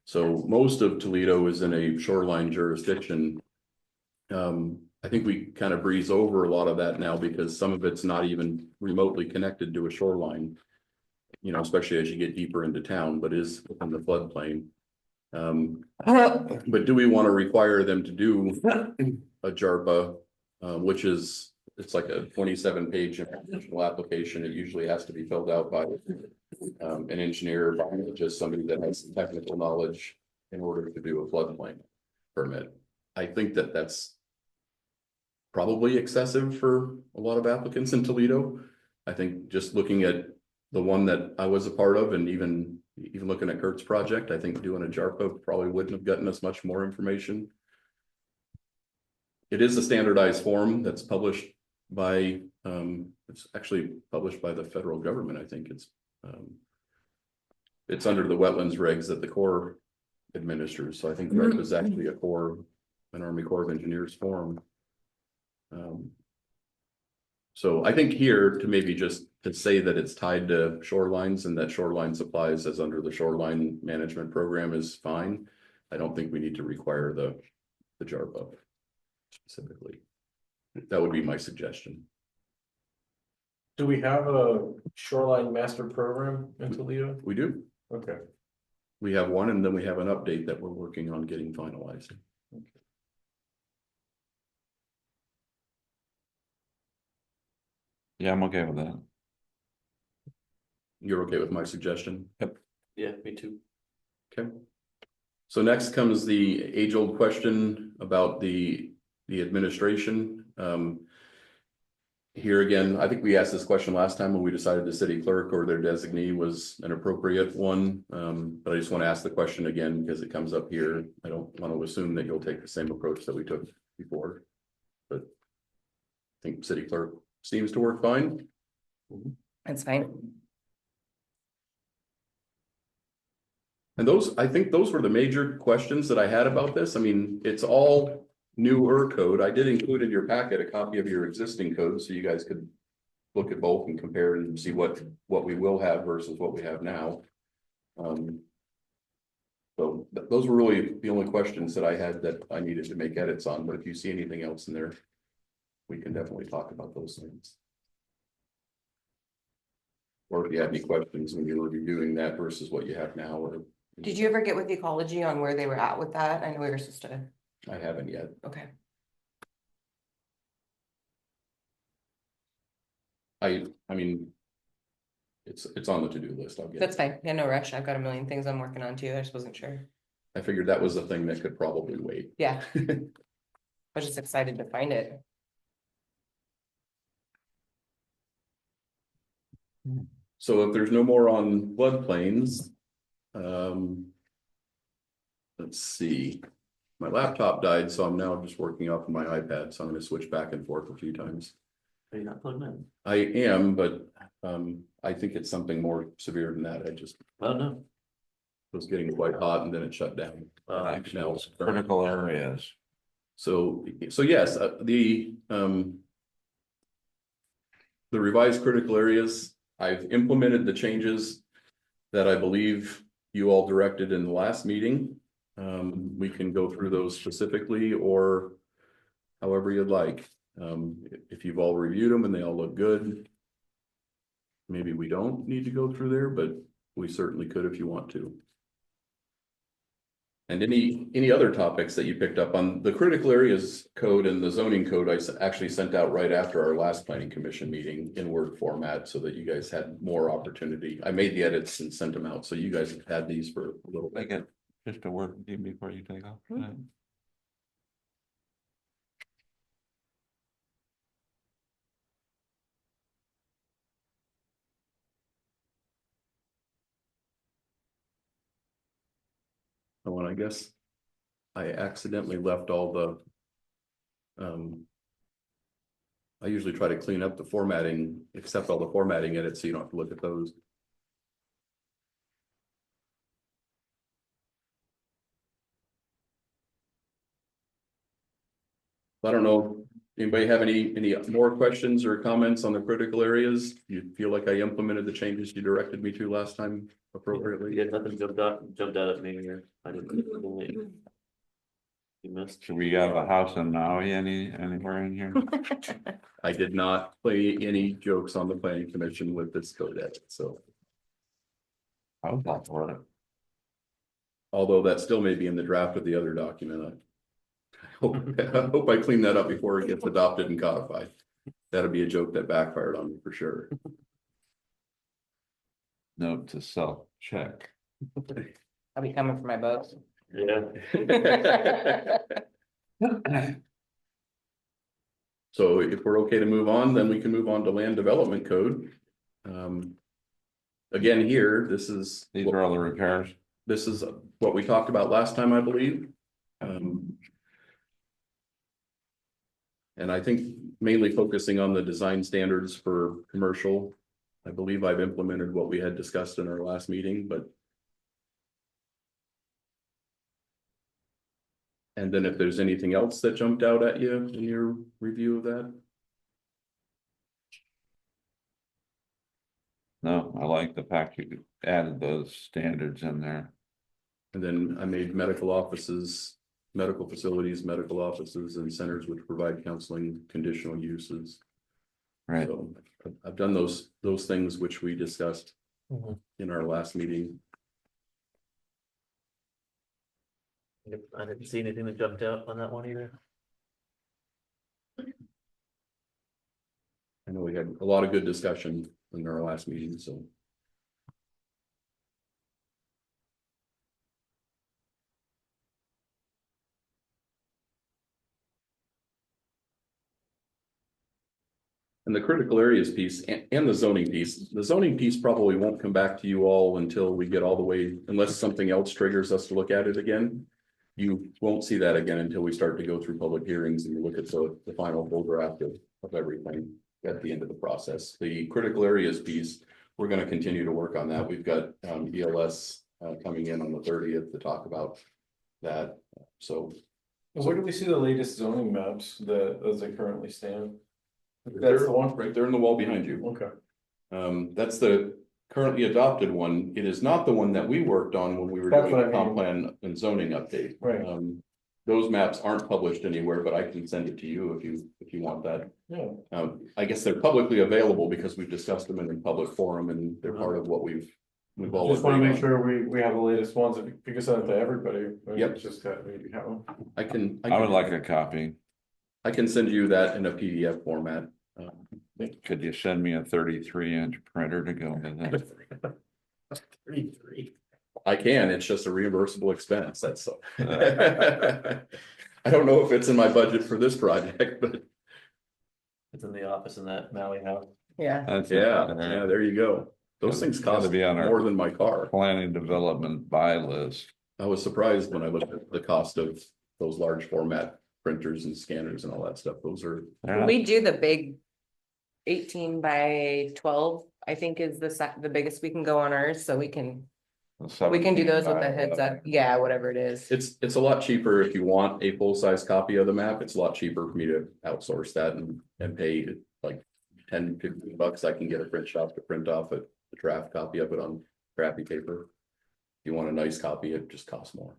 So most of Toledo is in a shoreline jurisdiction. I think we kind of breeze over a lot of that now because some of it's not even remotely connected to a shoreline, especially as you get deeper into town, but is within the floodplain. But do we want to require them to do a JARPA, which is, it's like a 27-page informational application. It usually has to be filled out by an engineer, by just somebody that has some technical knowledge in order to do a floodplain permit. I think that that's probably excessive for a lot of applicants in Toledo. I think just looking at the one that I was a part of, and even looking at Kurt's project, I think doing a JARPA probably wouldn't have gotten us much more information. It is a standardized form that's published by, it's actually published by the federal government. I think it's under the wetlands regs that the Corps administers. So I think that is actually an Army Corps of Engineers form. So I think here to maybe just to say that it's tied to shorelines and that shoreline supplies as under the shoreline management program is fine. I don't think we need to require the JARPA specifically. That would be my suggestion. Do we have a shoreline master program in Toledo? We do. Okay. We have one, and then we have an update that we're working on getting finalized. Yeah, I'm okay with that. You're okay with my suggestion? Yeah, me too. Okay. So next comes the age-old question about the administration. Here again, I think we asked this question last time when we decided the city clerk or their designee was an appropriate one. But I just want to ask the question again because it comes up here. I don't want to assume that you'll take the same approach that we took before. But I think city clerk seems to work fine. That's fine. And those, I think those were the major questions that I had about this. I mean, it's all newer code. I did include in your packet a copy of your existing code, so you guys could look at both and compare and see what we will have versus what we have now. So those were really the only questions that I had that I needed to make edits on, but if you see anything else in there, we can definitely talk about those things. Or if you have any questions when you were reviewing that versus what you have now, or. Did you ever get with ecology on where they were at with that? I know we were supposed to, I haven't yet. okay. I mean. It's on the to-do list. I'll get That's it. fine. Yeah, no rush. I've got a million things I'm working on too. I just wasn't sure. I figured that was a thing that could probably wait. Yeah. I was just excited to find it. So if there's no more on floodplains. Let's see. My laptop died, so I'm now just working off of my iPad, so I'm gonna switch back and forth a few times. Are you not plugged in? I am, but I think it's something more severe than that. I just Oh, no. was getting quite hot and then it shut down. Now it's burning. Critical areas. So yes, the revised critical areas, I've implemented the changes that I believe you all directed in the last meeting. We can go through those specifically or however you'd like. If you've all reviewed them and they all look good, maybe we don't need to go through there, but we certainly could if you want to. And any other topics that you picked up on the critical areas code and the zoning code, I actually sent out right after our last planning commission meeting in Word format so that you guys had more opportunity. I made the edits and sent them out, so you guys have had these for a little bit. Make it just a word before you take off. Oh, and I guess I accidentally left all the. I usually try to clean up the formatting, except all the formatting edits, so you don't have to look at those. I don't know, anybody have any more questions or comments on the critical areas? You feel like I implemented the changes you directed me to last time appropriately? Yeah, nothing jumped out at me here. I didn't. You missed. Should we have a house in Maui anywhere in here? I did not play any jokes on the planning commission with this code edit, so. I was all for it. Although that still may be in the draft of the other document. I hope I clean that up before it gets adopted and codified. That'll be a joke that backfired on me for sure. Note to self check. I'll be coming for my boat. Yeah. So if we're okay to move on, then we can move on to land development code. Again, here, this is. These are all the repairs. This is what we talked about last time, I believe. And I think mainly focusing on the design standards for commercial. I believe I've implemented what we had discussed in our last meeting, but. And then if there's anything else that jumped out at you in your review of that? No, I like the fact you added those standards in there. And then I made medical offices, medical facilities, medical offices and centers which provide counseling conditional uses. Right. So I've done those things which we discussed in our last meeting. Yep, I didn't see anything that jumped out on that one either. I know we had a lot of good discussion in our last meeting, so. And the critical areas piece and the zoning piece probably won't come back to you all until we get all the way, unless something else triggers us to look at it again. You won't see that again until we start to go through public hearings and you look at the final full draft of everything at the end of the process. The critical areas piece, we're gonna continue to work on that. We've got ELS coming in on the 30th to talk about that, so. And where do we see the latest zoning maps that, as they currently stand? That's the one, right there in the wall behind you. okay. That's the currently adopted one. It is not the one that we worked on when we were That's doing what I the comp mean. plan and zoning update. Right. Those maps aren't published anywhere, but I can send it to you if you want that. Yeah, I guess they're publicly available because we've discussed them in a public forum and they're part of what we've all. just wanna agreed make on. sure we have the latest ones, if you can send it to everybody. Yep. Just that, maybe have them. I would like a copy. I can send you that in a PDF format. Could you send me a 33-inch printer to go with it? 33. I can, it's just a reimbursable expense, that's. I don't know if it's in my budget for this project, but It's in the office in that Maui house. Yeah. That's yeah, there you go. Those things Gotta cost be on our- more than my car. planning development buy list. I was surprised when I looked at the cost of those large format printers and scanners and all that stuff. Those are, We do the big 18 by 12, I think is the biggest we can go on ours, so we can do those with the heads up, yeah, whatever it is. it's a lot cheaper if you want a full-size copy of the map. It's a lot cheaper for me to outsource that and pay like 10-15 bucks. I can get a print shop to print off a draft copy of it on crappy paper. If you want a nice copy, it just costs more.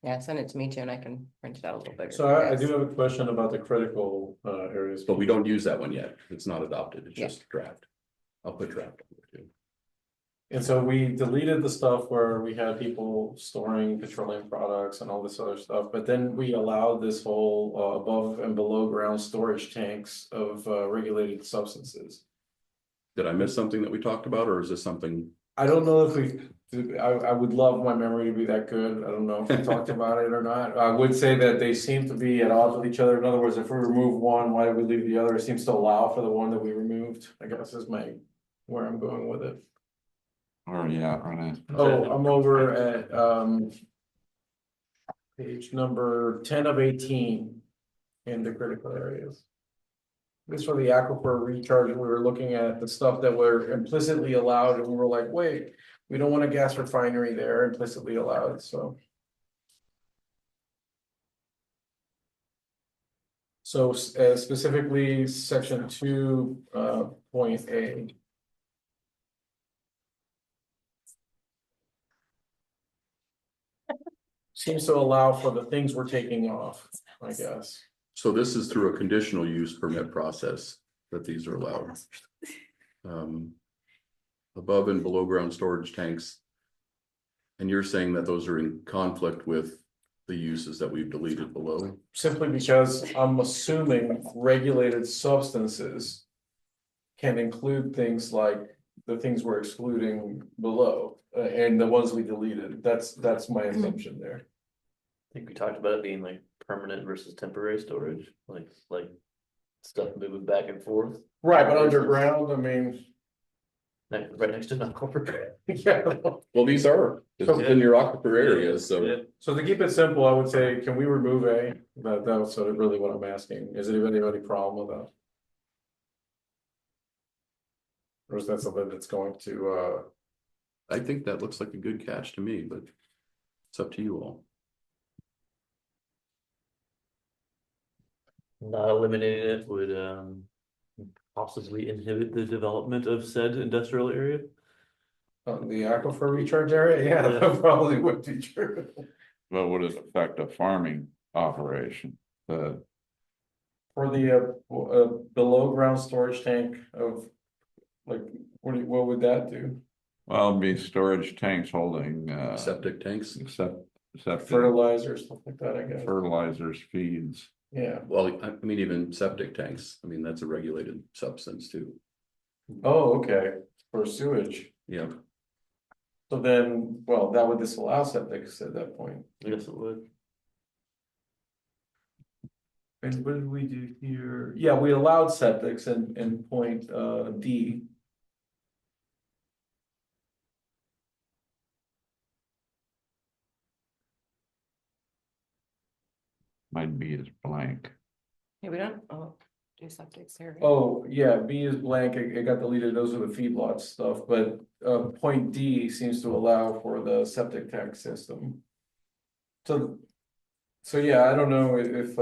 Yeah, send it to me too, and I can print it out a little bigger. So I do have a question about the critical areas. But we don't use that one yet. It's not adopted. It's Yeah. just draft. I'll put draft on there too. And so we deleted the stuff where we had people storing petroleum products and all this other stuff, but then we allowed this whole above and below ground storage tanks of regulated substances. Did I miss something that we talked about, or is this something? I don't know if I would love my memory to be that good. I don't know if we talked about it or not. I would say that they seem to be at odds with each other. In other words, if we remove one, why do we leave the other? It seems to allow for the one that we removed, I guess is where I'm going with it. Or yeah, right. Oh, I'm over at page number 10 of 18 in the critical areas. This for the aquifer recharge, we were looking at the stuff that were implicitly allowed, and we were like, wait, we don't want a gas refinery there implicitly allowed, so. So specifically, section 2.A. Seems to allow for the things we're taking off, I guess. So this is through a conditional use permit process that these are allowed. Above and below ground storage tanks. And you're saying that those are in conflict with the uses that we've deleted below? Simply because I'm assuming regulated substances can include things like the things we're excluding below, and the ones we deleted. That's my assumption there. I think we talked about it being like permanent versus temporary storage, like stuff moving back and forth. Right, but underground, I mean, Right next to non-corporate. yeah. Well, these are, it's in your aquifer areas, so. Yeah. So to keep it simple, I would say, can we remove A? That was sort of really what I'm asking. Is anybody have any problem with that? Or is that something that's going to, I think that looks like a good catch to me, but it's up to you all. Not eliminating it would possibly inhibit the development of said industrial area. the aquifer recharge area? Yeah, that probably would be true. But would it affect a farming operation? The For the below ground storage tank of, like, what would that do? well, it'd be storage tanks holding Septic tanks, septic Fertilizer, stuff like that, I guess. fertilizers, feeds. Yeah, Well, I mean, even septic tanks, I mean, that's a regulated substance too. oh, okay, for sewage. Yeah, So then, well, that would disallow septics at that point. I guess it would. And what did we do here? Yeah, we allowed septics in point D. Might be as blank. Yeah, we don't, do septic survey. Oh, yeah, B is blank, it got deleted, those are the feedlot stuff, but point D seems to allow for the septic tank system. So, yeah, I don't know if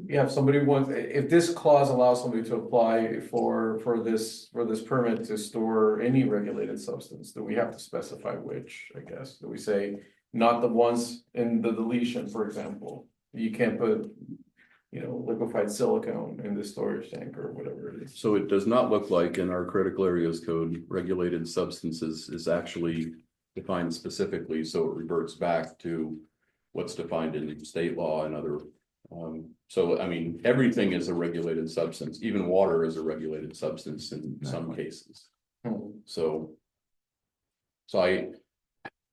yeah, if somebody wants, if this clause allows somebody to apply for this permit to store any regulated substance, do we have to specify which, I guess, do we say not the ones in the deletion, for example? You can't put, liquefied silicone in the storage tank or whatever it is. so it does not look like in our critical areas code, regulated substances is actually defined specifically, so it reverts back to what's defined in state law and other. So I mean, everything is a regulated substance, even water is a regulated substance in some cases. Hmm. So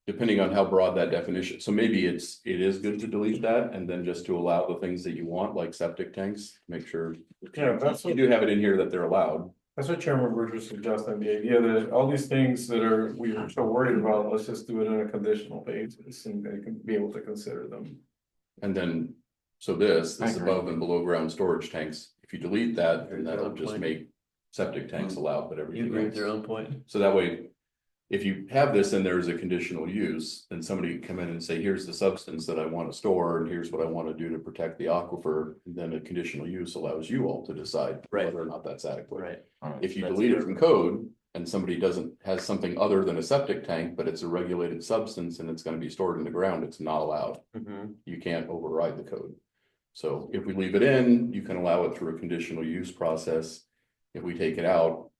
depending on how broad that definition, so maybe it is good to delete that and then just to allow the things that you want, like septic tanks, make sure. Yeah, that's You what, do have it in here that they're allowed. that's what Chairman Bridge was suggesting, the idea that all these things that we are so worried about, let's just do it on a conditional basis and they can be able to consider them. And then, so this I agree. above and below ground storage tanks, if you delete that, then that'll just Point. make septic tanks allowed, but You everything agree with your else. own point? So that way, if you have this in there as a conditional use, then somebody can come in and say, here's the substance that I want to store, and here's what I want to do to protect the aquifer. And then a conditional use allows you all to decide Right. whether or not that's adequate. Right. If you That's delete it fair. from code and somebody has something other than a septic tank, but it's a regulated substance and it's going to be stored in the ground, it's not allowed. Mhm. You can't override the code. So if we leave it in, you can allow it through a conditional use process. If we take it out,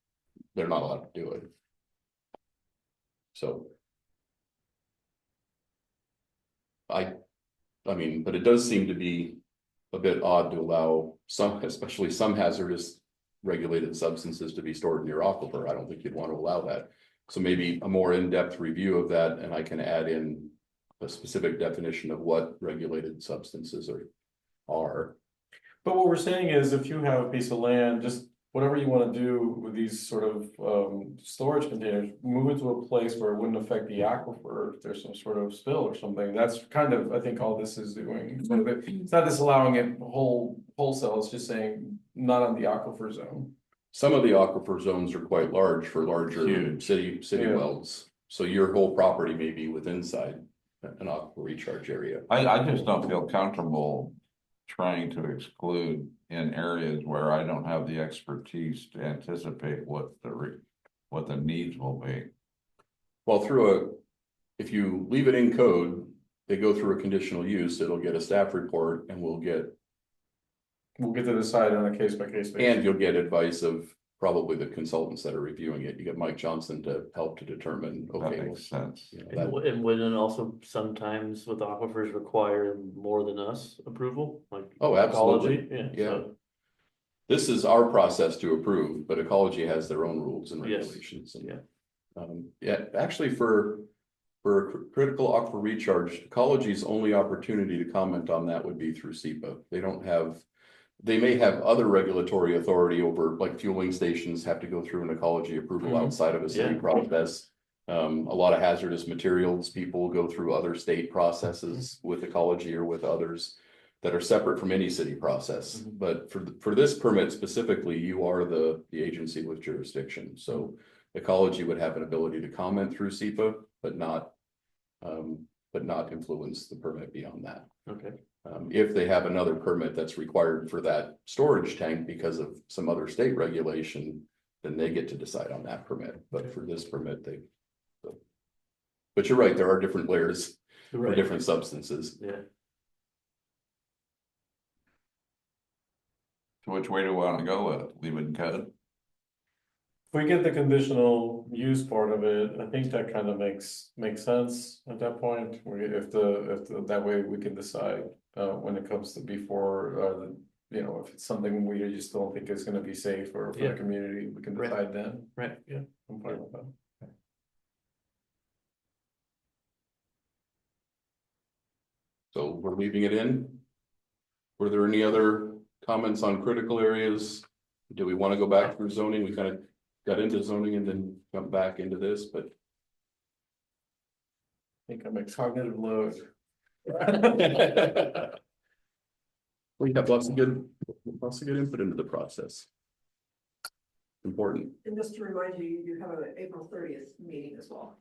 they're not allowed to do it. So. I mean, but it does seem to be a bit odd to allow some, especially some hazardous regulated substances to be stored in your aquifer. I don't think you'd want to allow that. So maybe a more in-depth review of that, and I can add in a specific definition of what regulated substances are. But what we're saying is if you have a piece of land, just whatever you want to do with these sort of storage containers, move it to a place where it wouldn't affect the aquifer if there's some sort of spill or something. That's kind of, I think, all this is doing. So that it's not disallowing it wholesale, it's just saying not on the aquifer zone. Some of the aquifer zones are quite large for larger Huge. city Yeah. wells. So your whole property may be within inside an aquifer recharge area. I just don't feel comfortable trying to exclude in areas where I don't have the expertise to anticipate what the needs will be. Well, if you leave it in code, they go through a conditional use, it'll get a staff report and we'll get to decide on a case by case basis. and you'll get advice of probably the consultants that are reviewing it. You get Mike Johnson to help to determine, That okay, makes sense. you know, And that, and wouldn't it also sometimes with aquifers require more than us approval, like? Oh, absolutely. ecology? Yeah. So, this is our process to approve, but ecology has their own rules and Yes. regulations. And, Yeah. actually for critical aquifer recharge, ecology's only opportunity to comment on that would be through SEPA. They may have other regulatory authority over, like fueling stations have to go through an ecology approval Mhm. outside of a city Yeah. process. A lot of hazardous materials, people go through other state processes with ecology or with others that are separate from any city process. Mhm. But for this permit specifically, you are the agency with jurisdiction. So ecology would have an ability to comment through SEPA, but not influence the permit beyond that. okay, If they have another permit that's required for that storage tank because of some other state regulation, then they get to decide on that permit. But for this permit, but you're right, there are different layers for right, different substances. yeah. So which way do we want to go with it? Leave it in code? we get the conditional use part of it, I think that kind of makes sense at that point. If that way we can decide, when it comes to before, you know, if it's something we just don't think is gonna be safe for Yeah. the community, we can Right. decide then. Right, Yeah, I'm fine with that. So we're leaving it in. Were there any other comments on critical areas? Do we want to go back through zoning? We kind of got into zoning and then jump back into this, but I think I'm a cognitive load. we have lots of good input into the process. Important. And just to remind you, you do have an April 30th meeting as well.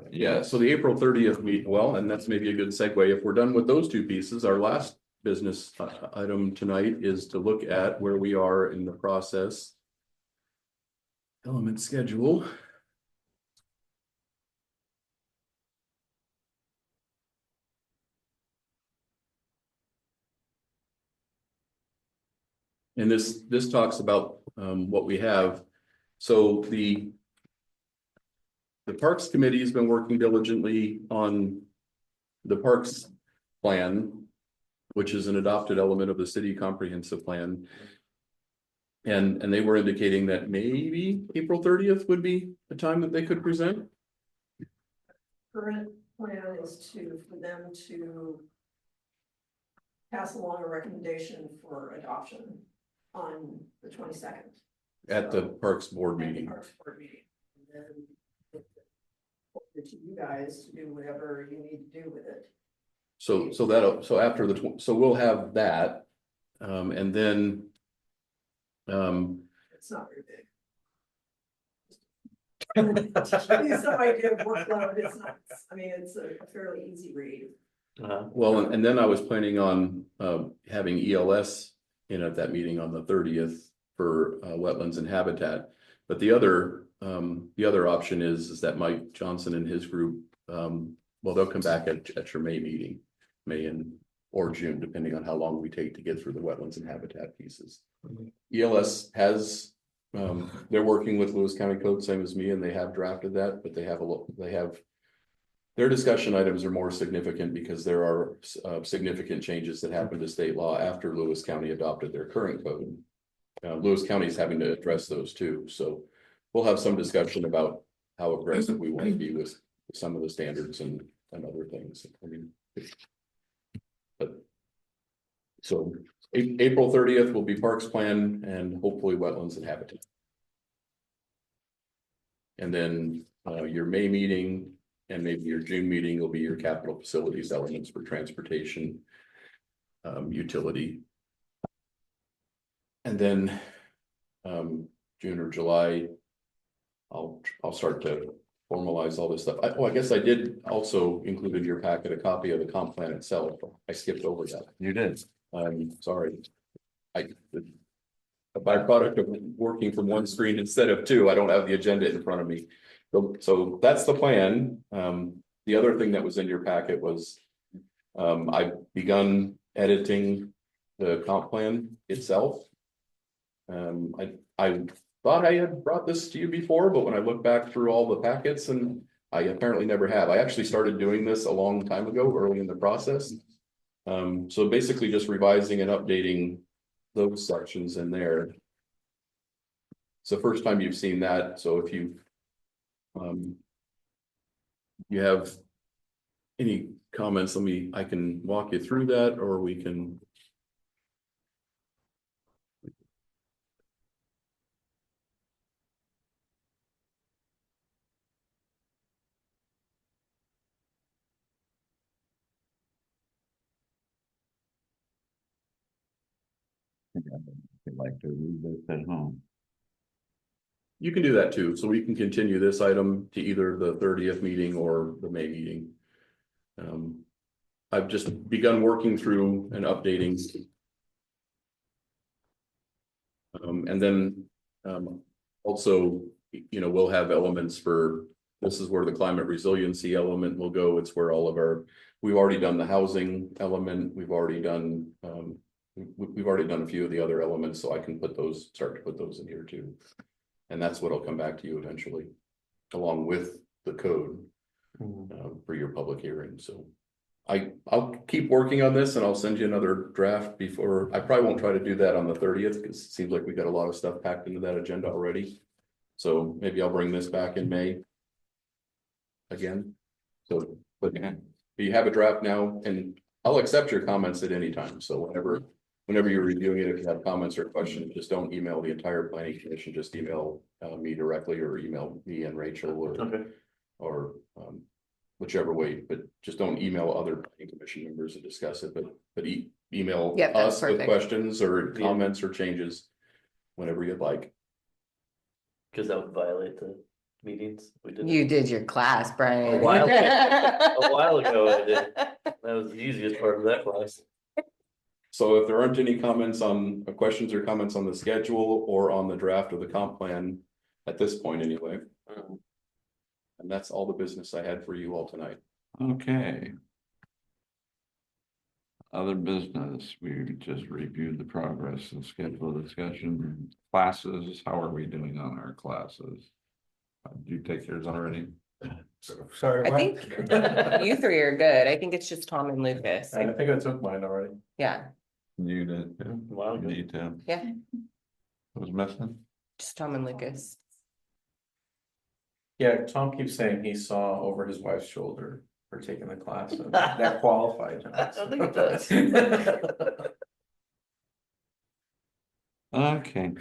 Yeah, so the April 30th meet, well, and that's maybe a good segue. If we're done with those two pieces, our last business item tonight is to look at where we are in the process. Element schedule. And this talks about what we have. So the Parks Committee has been working diligently on the Parks Plan, which is an adopted element of the city comprehensive plan. And they were indicating that maybe April 30th would be the time that they could present. Current plan is for them to pass along a recommendation for adoption on the 22nd. At the Parks Board At the meeting. Parks Board meeting. And then it's up to you guys to do whatever you need to do with it. So after so we'll have that. And then. It's not very big. Give you some idea of workload, it's not, I mean, it's a fairly easy read. Well, and then I was planning on having ELS in at that meeting on the 30th for wetlands and habitat. But the other option is that Mike Johnson and his group, well, they'll come back at your May meeting, or June, depending on how long we take to get through the wetlands and habitat pieces. ELS has, they're working with Lewis County Code, same as me, and they have drafted that, but they have their discussion items are more significant because there are significant changes that happened to state law after Lewis County adopted their current code. Lewis County is having to address those too, so we'll have some discussion about how aggressive we want to be with some of the standards and other things. I mean, but so April 30th will be Parks Plan and hopefully wetlands and habitat. And then your May meeting and maybe your June meeting will be your capital facilities elements for transportation, utility. And then June or July, I'll start to formalize all this stuff. I guess I did also include in your packet a copy of the comp plan itself. I skipped over that. You did. I'm sorry. A byproduct of working from one screen instead of two, I don't have the agenda in front of me. So that's the plan. The other thing that was in your packet was I've begun editing the comp plan itself. I thought I had brought this to you before, but when I look back through all the packets, and I apparently never have. I actually started doing this a long time ago, early in the process. So basically just revising and updating those sections in there. It's the first time you've seen that, so if you have any comments, I can walk you through that, or we can. I'd like to read this at home. You can do that too, so we can continue this item to either the 30th meeting or the May meeting. I've just begun working through and updating. And then also, we'll have elements for, this is where the climate resiliency element will go. It's where all of we've already done the housing element. We've already done a few of the other elements, so I can start to put those in here too. And that's what'll come back to you eventually, along with the code, for your public hearing, so. I'll keep working on this and I'll send you another draft before, I probably won't try to do that on the 30th, because it seems like we got a lot of stuff packed into that agenda already. So maybe I'll bring this back in May. Again, so, but you have a draft now, and I'll accept your comments at any time, so whenever you're reviewing it, if you have comments or questions, just don't email the entire planning commission, just email me directly, or email me and Rachel, Okay. or whichever way, but just don't email other planning commission members to discuss it, but email Yep, that's us with perfect. questions or Yeah. comments or changes whenever you'd like. Cause that would violate the meetings we did. You did your class, Brian. A while ago I did. That was the easiest part of that class. So if there aren't any comments on questions or comments on the schedule or on the draft of the comp plan at this point anyway, and that's all the business I had for you all tonight. Okay. Other business, we just reviewed the progress and schedule discussion. Classes, how are we doing on our classes? Did you take yours already? Sorry. I what? think you three are good. I think it's just Tom and Lucas. I think I took mine already. Yeah, You did, A while ago. me too. yeah, Was missing? just Tom and Lucas. Yeah, Tom keeps saying he saw over his wife's shoulder for taking the class, and that qualified him. I don't think it does. Okay.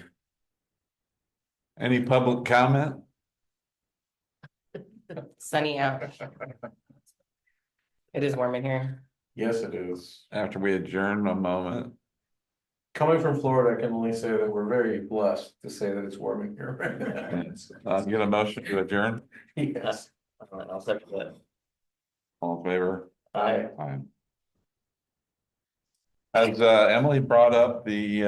Any public comment? Sunny out. It is warm in here. Yes, it is. After we adjourn a moment, Coming from Florida, I can only say that we're very blessed to say that it's warm in here right now. get a motion to adjourn, Yes. I'll second that. all in favor? Aye. Aye. Has Emily brought up the